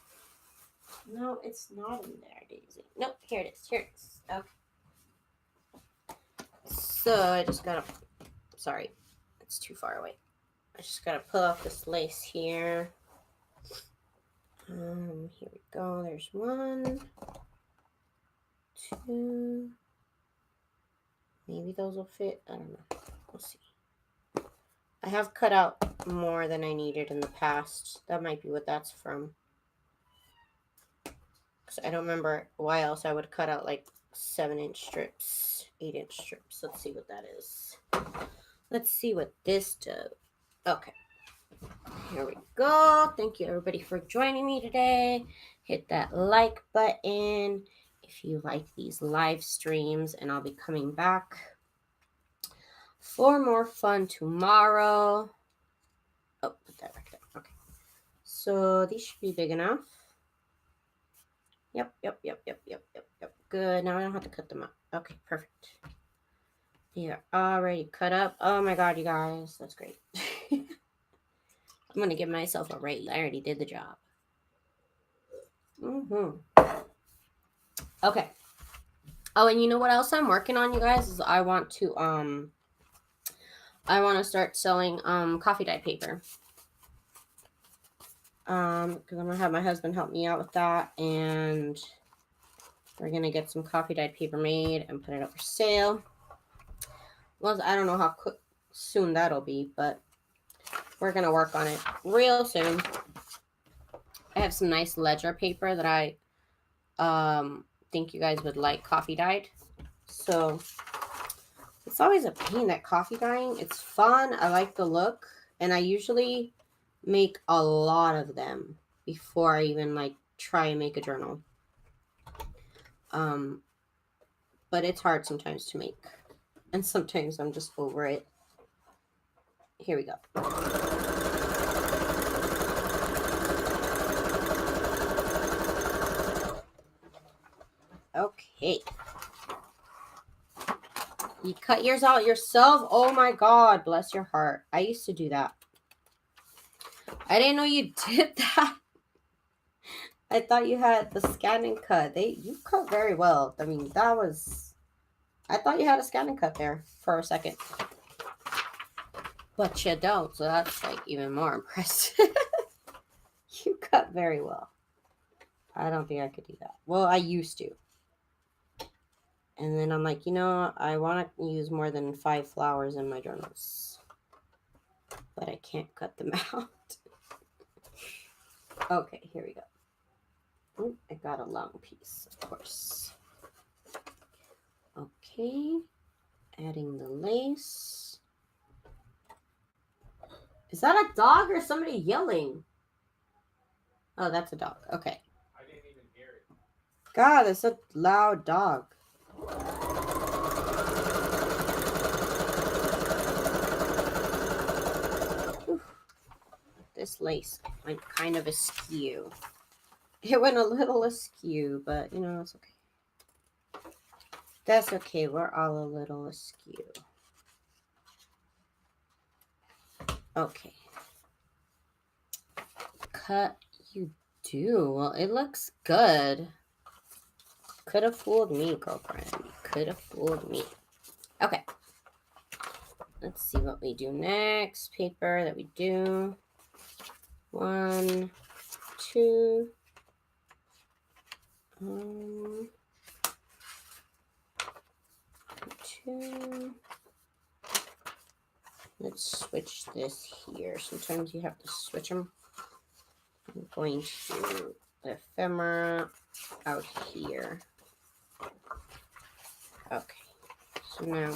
No, it's not in there, Daisy. Nope, here it is. Here it is. Okay. So I just gotta, sorry, it's too far away. I just gotta pull off this lace here. Here we go. There's 1, 2. Maybe those will fit. I don't know. We'll see. I have cut out more than I needed in the past. That might be what that's from. Because I don't remember why else I would cut out like 7-inch strips, 8-inch strips. Let's see what that is. Let's see what this does. Okay. Here we go. Thank you everybody for joining me today. Hit that like button if you like these live streams, and I'll be coming back for more fun tomorrow. Oh, put that back there. Okay. So these should be big enough. Yep. Good. Now I don't have to cut them up. Okay, perfect. They are already cut up. Oh my god, you guys. That's great. I'm going to give myself a rate. I already did the job. Okay. Oh, and you know what else I'm working on, you guys? Is I want to start selling coffee dye paper. Because I'm gonna have my husband help me out with that, and we're gonna get some coffee dye paper made and put it up for sale. Well, I don't know how soon that'll be, but we're gonna work on it real soon. I have some nice ledger paper that I think you guys would like coffee dyed. So it's always a pain, that coffee dyeing. It's fun. I like the look, and I usually make a lot of them before I even like try and make a journal. But it's hard sometimes to make, and sometimes I'm just over it. Here we go. Okay. You cut yours out yourself? Oh my god, bless your heart. I used to do that. I didn't know you did that. I thought you had the scan and cut. You cut very well. I mean, I thought you had a scan and cut there for a second. But you don't, so that's like even more impressive. You cut very well. I don't think I could do that. Well, I used to. And then I'm like, I want to use more than 5 flowers in my journals. But I can't cut them out. Okay, here we go. Oh, I got a long piece, of course. Okay, adding the lace. Is that a dog or somebody yelling? Oh, that's a dog. Okay. I didn't even hear it. God, that's a loud dog. This lace went kind of askew. It went a little askew, but you know, it's okay. That's okay. We're all a little askew. Okay. Cut you do. Well, it looks good. Could have fooled me, girlfriend. Could have fooled me. Okay. Let's see what we do next. Paper that we do. 1, 2. 2. Let's switch this here. Sometimes you have to switch them. I'm going to the ephemera out here. Okay. So now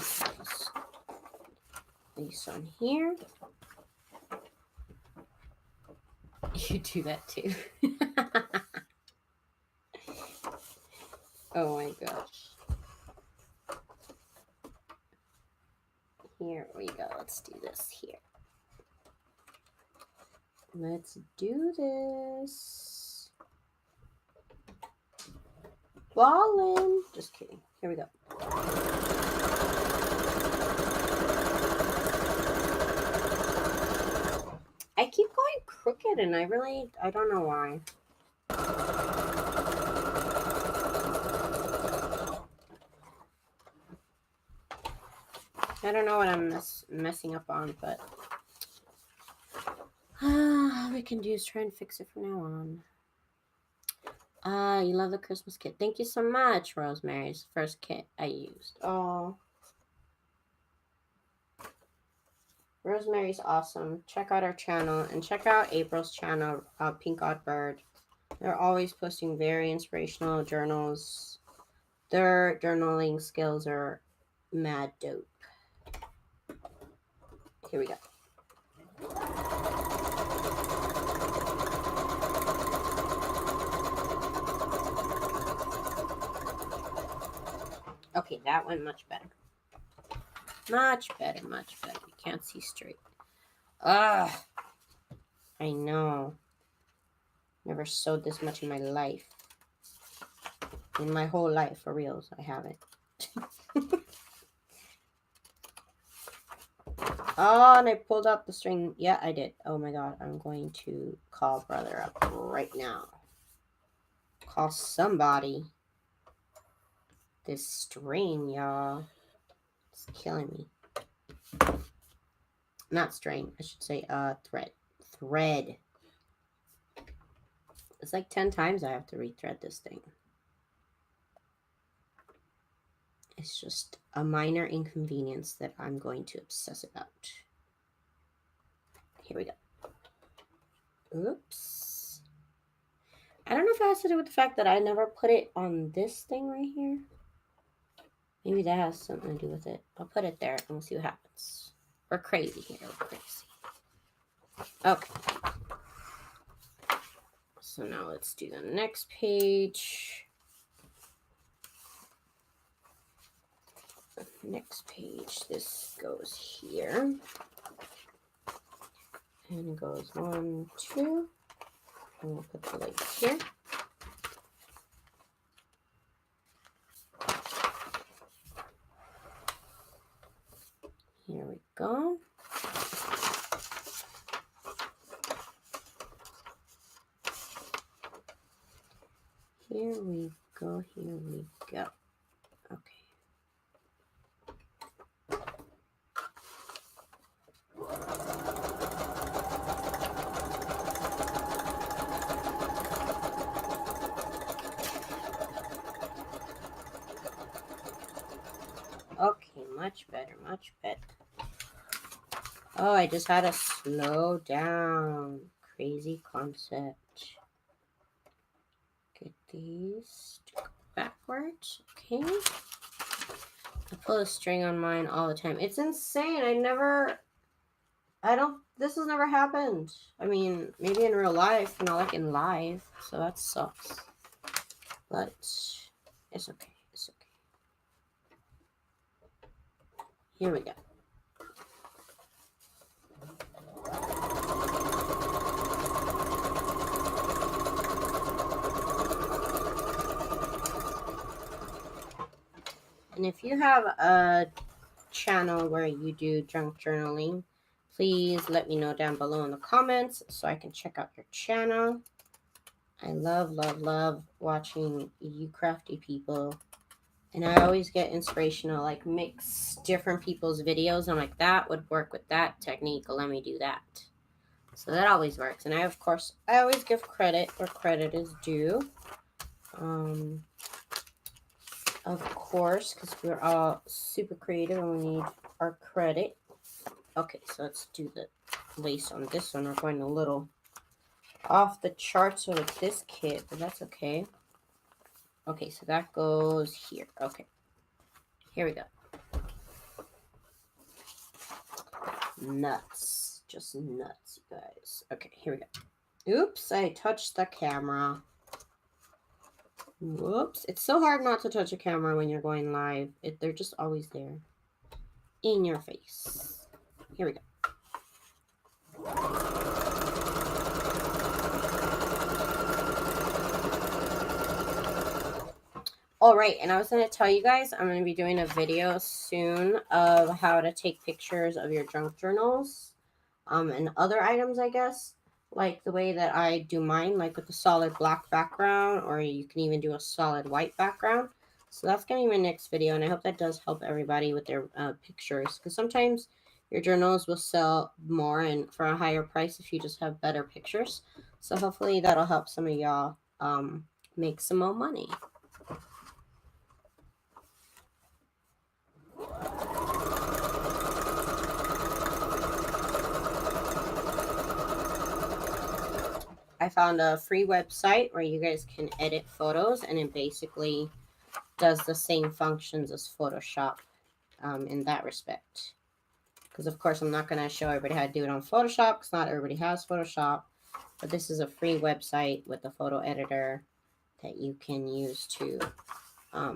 this on here. You do that too. Oh my gosh. Here we go. Let's do this here. Let's do this. Ballin'. Just kidding. Here we go. I keep going crooked and I don't know why. I don't know what I'm messing up on, but all we can do is try and fix it from now on. You love the Christmas kit. Thank you so much, Rosemary's first kit I used. Oh. Rosemary's awesome. Check out our channel and check out April's channel, Pink Odd Bird. They're always posting very inspirational journals. Their journaling skills are mad dope. Here we go. Okay, that went much better. Much better, much better. You can't see straight. I know. Never sewed this much in my life. In my whole life, for reals, I haven't. Oh, and I pulled out the string. Yeah, I did. Oh my god, I'm going to call brother up right now. Call somebody. This string, y'all. It's killing me. Not string, I should say thread. Thread. It's like 10 times I have to rethread this thing. It's just a minor inconvenience that I'm going to obsess about. Here we go. Oops. I don't know if it has to do with the fact that I never put it on this thing right here. Maybe that has something to do with it. I'll put it there and we'll see what happens. We're crazy here. We're crazy. Okay. So now let's do the next page. Next page, this goes here. And it goes 1, 2. And we'll put the lace here. Here we go. Here we go, here we go. Okay. Okay, much better, much better. Oh, I just had to slow down. Crazy concept. Get these to go backwards. Okay. I pull a string on mine all the time. It's insane. This has never happened. I mean, maybe in real life, not like in live. So that sucks. But it's okay. It's okay. Here we go. And if you have a channel where you do junk journaling, please let me know down below in the comments so I can check out your channel. I love, love, love watching you crafty people. And I always get inspirational, like mix different people's videos. I'm like, that would work with that technique. Let me do that. So that always works. And I always give credit where credit is due. Of course, because we're all super creative and we need our credit. Okay, so let's do the lace on this one. We're going a little off the charts with this kit, but that's okay. Okay, so that goes here. Okay, here we go. Nuts. Just nuts, you guys. Okay, here we go. Oops, I touched the camera. Whoops. It's so hard not to touch a camera when you're going live. They're just always there. In your face. Here we go. All right, and I was going to tell you guys, I'm going to be doing a video soon of how to take pictures of your junk journals and other items, I guess, like the way that I do mine, like with the solid black background, or you can even do a solid white background. So that's going to be my next video, and I hope that does help everybody with their pictures, because sometimes your journals will sell more and for a higher price if you just have better pictures. So hopefully that'll help some of y'all make some more money. I found a free website where you guys can edit photos, and it basically does the same functions as Photoshop in that respect. Because, of course, I'm not going to show everybody how to do it on Photoshop because not everybody has Photoshop. But this is a free website with a photo editor that you can use to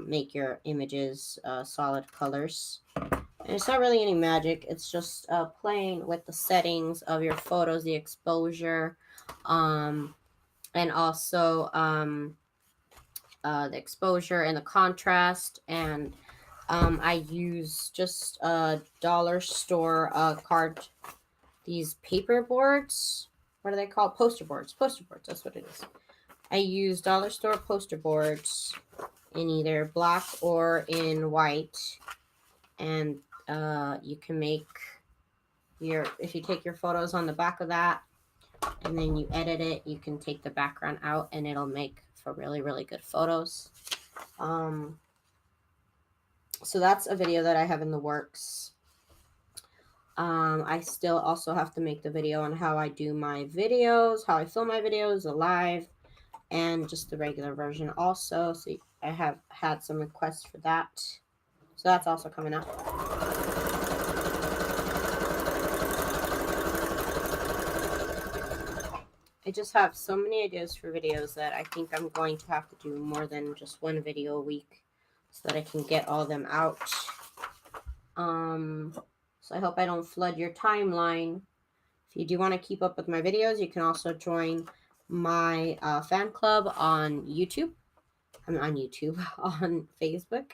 make your images solid colors. And it's not really any magic. It's just playing with the settings of your photos, the exposure, and also the exposure and the contrast. And I use just a dollar store card, these paper boards. What are they called? Poster boards. Poster boards, that's what it is. I use dollar store poster boards in either black or in white. And you can make if you take your photos on the back of that and then you edit it, you can take the background out and it'll make for really, really good photos. So that's a video that I have in the works. I still also have to make the video on how I do my videos, how I film my videos, the live, and just the regular version also. So I have had some requests for that. So that's also coming up. I just have so many ideas for videos that I think I'm going to have to do more than just one video a week so that I can get all them out. So I hope I don't flood your timeline. If you do want to keep up with my videos, you can also join my fan club on YouTube. I'm on YouTube, on Facebook.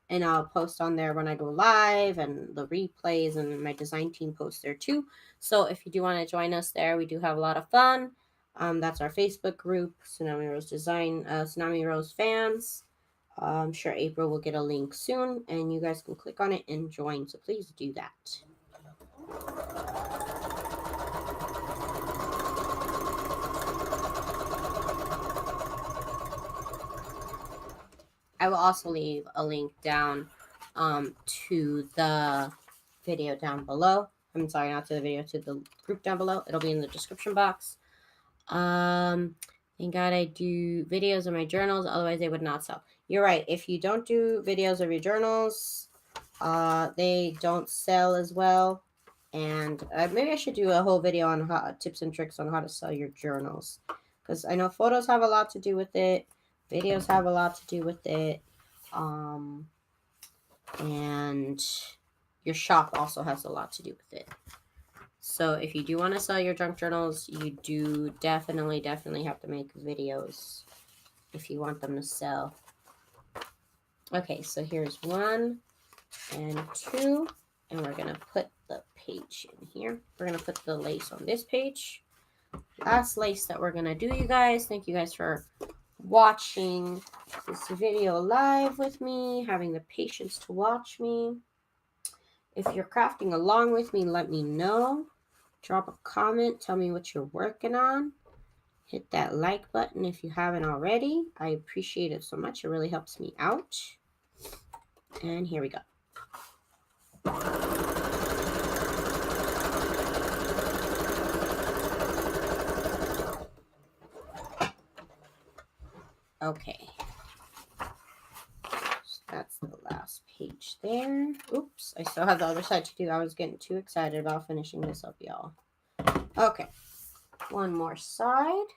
And I'll post on there when I go live and the replays, and my design team posts there too. So if you do want to join us there, we do have a lot of fun. That's our Facebook group, Tsunami Rose Design, Tsunami Rose fans. I'm sure April will get a link soon, and you guys can click on it and join. So please do that. I will also leave a link down to the video down below. I'm sorry, not to the video, to the group down below. It'll be in the description box. Thank God I do videos of my journals, otherwise they would not sell. You're right. If you don't do videos of your journals, they don't sell as well. And maybe I should do a whole video on tips and tricks on how to sell your journals, because I know photos have a lot to do with it, videos have a lot to do with it, and your shop also has a lot to do with it. So if you do want to sell your junk journals, you do definitely have to make videos if you want them to sell. Okay, so here's 1 and 2, and we're gonna put the page in here. We're gonna put the lace on this page. Last lace that we're gonna do, you guys. Thank you guys for watching this video live with me, having the patience to watch me. If you're crafting along with me, let me know. Drop a comment, tell me what you're working on. Hit that like button if you haven't already. I appreciate it so much. It really helps me out. And here we go. Okay. So that's the last page there. Oops, I still have the other side to do. I was getting too excited about finishing this up, y'all. Okay. One more side.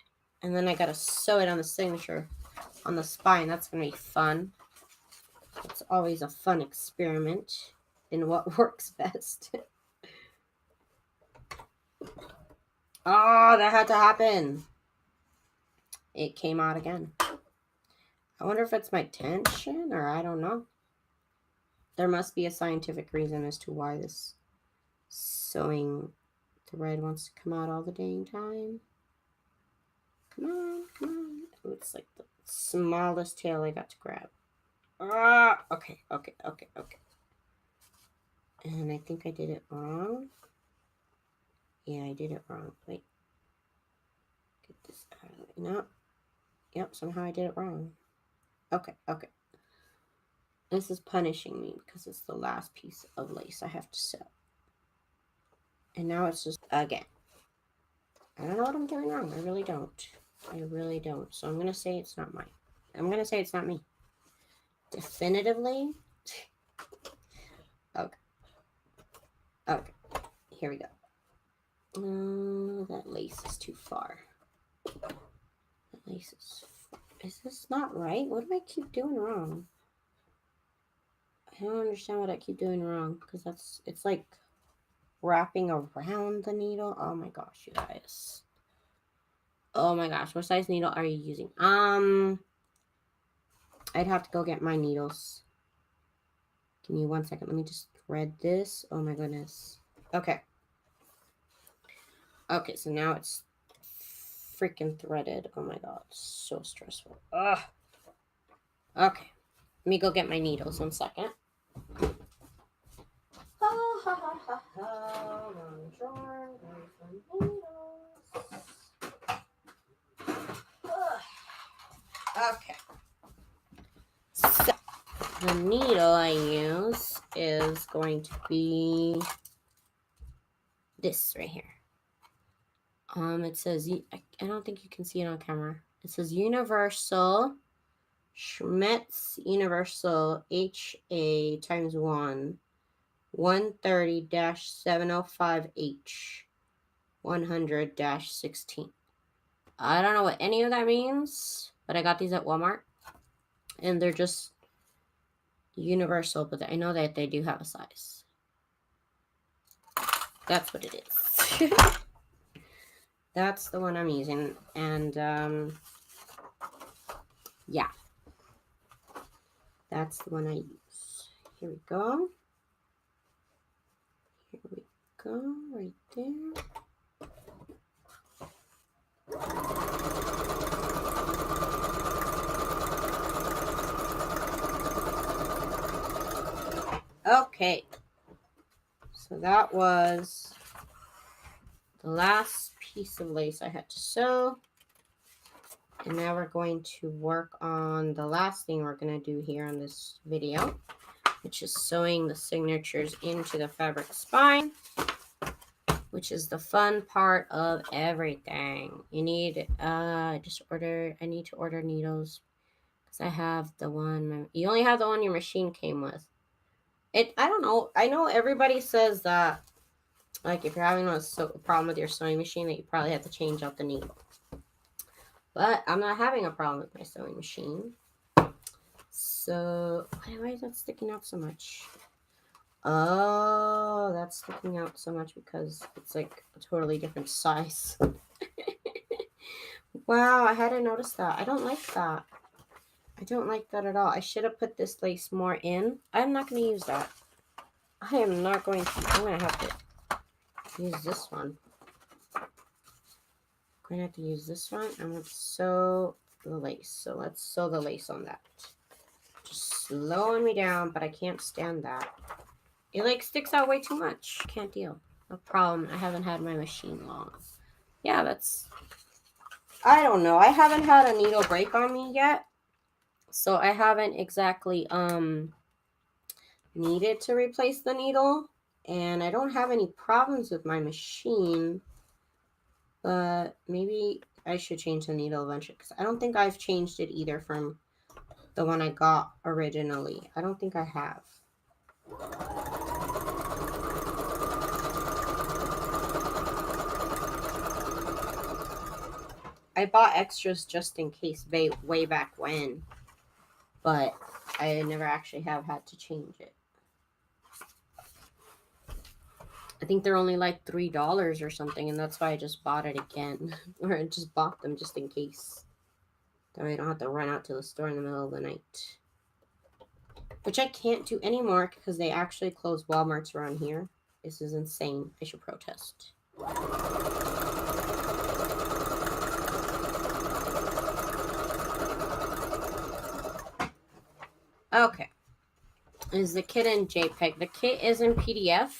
And then I gotta sew it on the signature on the spine. That's gonna be fun. It's always a fun experiment in what works best. Oh, that had to happen. It came out again. I wonder if it's my tension or I don't know. There must be a scientific reason as to why this sewing thread wants to come out all the dang time. Come on, come on. Oh, it's like the smallest tail I got to grab. Ah, okay. And I think I did it wrong. Yeah, I did it wrong. Wait. Get this out of the way. No. Yep, somehow I did it wrong. Okay. This is punishing me because it's the last piece of lace I have to sew. And now it's just again. I don't know what I'm doing wrong. I really don't. So I'm going to say it's not mine. I'm going to say it's not me. Definitively. Okay. Here we go. That lace is too far. That lace is this not right? What do I keep doing wrong? I don't understand what I keep doing wrong because it's like wrapping around the needle. Oh my gosh, you guys. Oh my gosh, what size needle are you using? I'd have to go get my needles. Give me 1 second. Let me just thread this. Oh my goodness. Okay. Okay, so now it's freaking threaded. Oh my god, so stressful. Ugh. Okay, let me go get my needles. 1 second. Okay. So the needle I use is going to be this right here. It says, I don't think you can see it on camera. It says Universal Schmetz Universal HA times 1 130-705H 100-16. I don't know what any of that means, but I got these at Walmart and they're just universal, but I know that they do have a size. That's what it is. That's the one I'm using. And yeah, that's the one I use. Here we go. Right there. Okay, so that was the last piece of lace I had to sew. And now we're going to work on the last thing we're going to do here on this video, which is sewing the signatures into the fabric spine, which is the fun part of everything. You need, I need to order needles because I have the one, you only have the one your machine came with. I don't know. I know everybody says that, like, if you're having a problem with your sewing machine, that you probably have to change out the needle. But I'm not having a problem with my sewing machine. So, why is that sticking out so much? Oh, that's sticking out so much because it's like a totally different size. Wow, I hadn't noticed that. I don't like that. I don't like that at all. I should have put this lace more in. I'm not going to use that. I am not going to. I'm going to have to use this one. I'm going to have to use this one. I'm going to sew the lace. So let's sew the lace on that. Just slowing me down, but I can't stand that. It like sticks out way too much. Can't deal. No problem. I haven't had my machine long. Yeah, that's... I don't know. I haven't had a needle break on me yet. So I haven't exactly needed to replace the needle. And I don't have any problems with my machine. But maybe I should change the needle eventually. Because I don't think I've changed it either from the one I got originally. I don't think I have. I bought extras just in case way back when, but I never actually have had to change it. I think they're only like $3 or something, and that's why I just bought it again. Or I just bought them just in case. That way I don't have to run out to the store in the middle of the night. Which I can't do anymore because they actually closed Walmarts around here. This is insane. I should protest. Okay. Is the kit in JPEG? The kit is in PDF,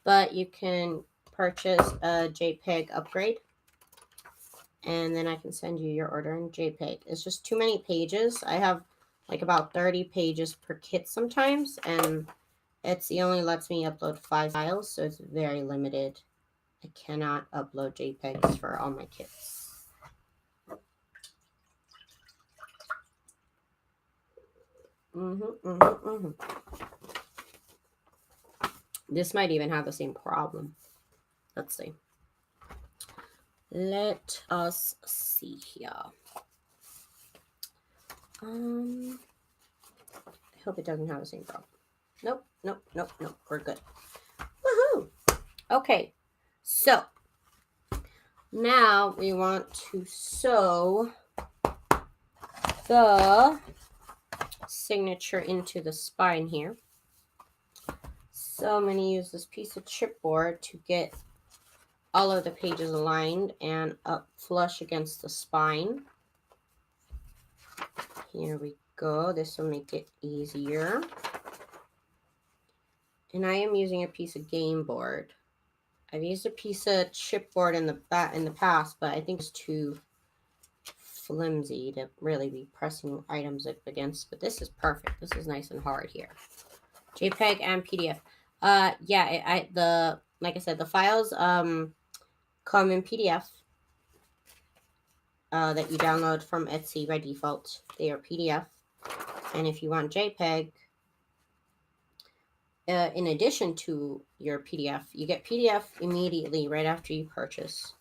but you can purchase a JPEG upgrade. And then I can send you your order in JPEG. It's just too many pages. I have like about 30 pages per kit sometimes, and Etsy only lets me upload 5 files, so it's very limited. I cannot upload JPEGs for all my kits. This might even have the same problem. Let's see. Let us see here. I hope it doesn't have the same problem. Nope. We're good. Woohoo! Okay, so now we want to sew the signature into the spine here. So I'm going to use this piece of chipboard to get all of the pages aligned and up flush against the spine. Here we go. This will make it easier. And I am using a piece of game board. I've used a piece of chipboard in the past, but I think it's too flimsy to really be pressing items up against. But this is perfect. This is nice and hard here. JPEG and PDF. Like I said, the files come in PDF that you download from Etsy by default. They are PDF. And if you want JPEG, in addition to your PDF, you get PDF immediately right after you purchase.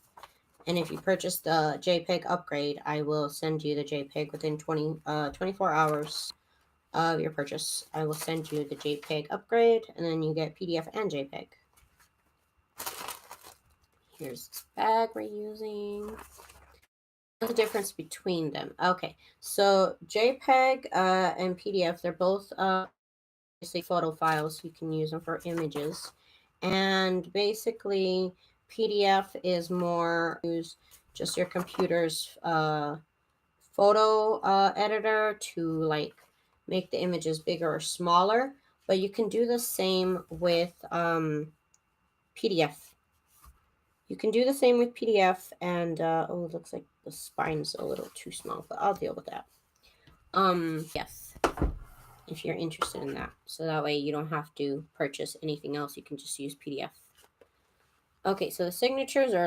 And if you purchase the JPEG upgrade, I will send you the JPEG within 24 hours of your purchase. I will send you the JPEG upgrade, and then you get PDF and JPEG. Here's this bag we're using. What's the difference between them? Okay, so JPEG and PDF, they're both obviously photo files. You can use them for images. And basically, PDF is more use just your computer's photo editor to like make the images bigger or smaller. But you can do the same with PDF. You can do the same with PDF, and oh, it looks like the spine's a little too small, but I'll deal with that. Yes, if you're interested in that, so that way you don't have to purchase anything else. You can just use PDF. Okay, so the signatures are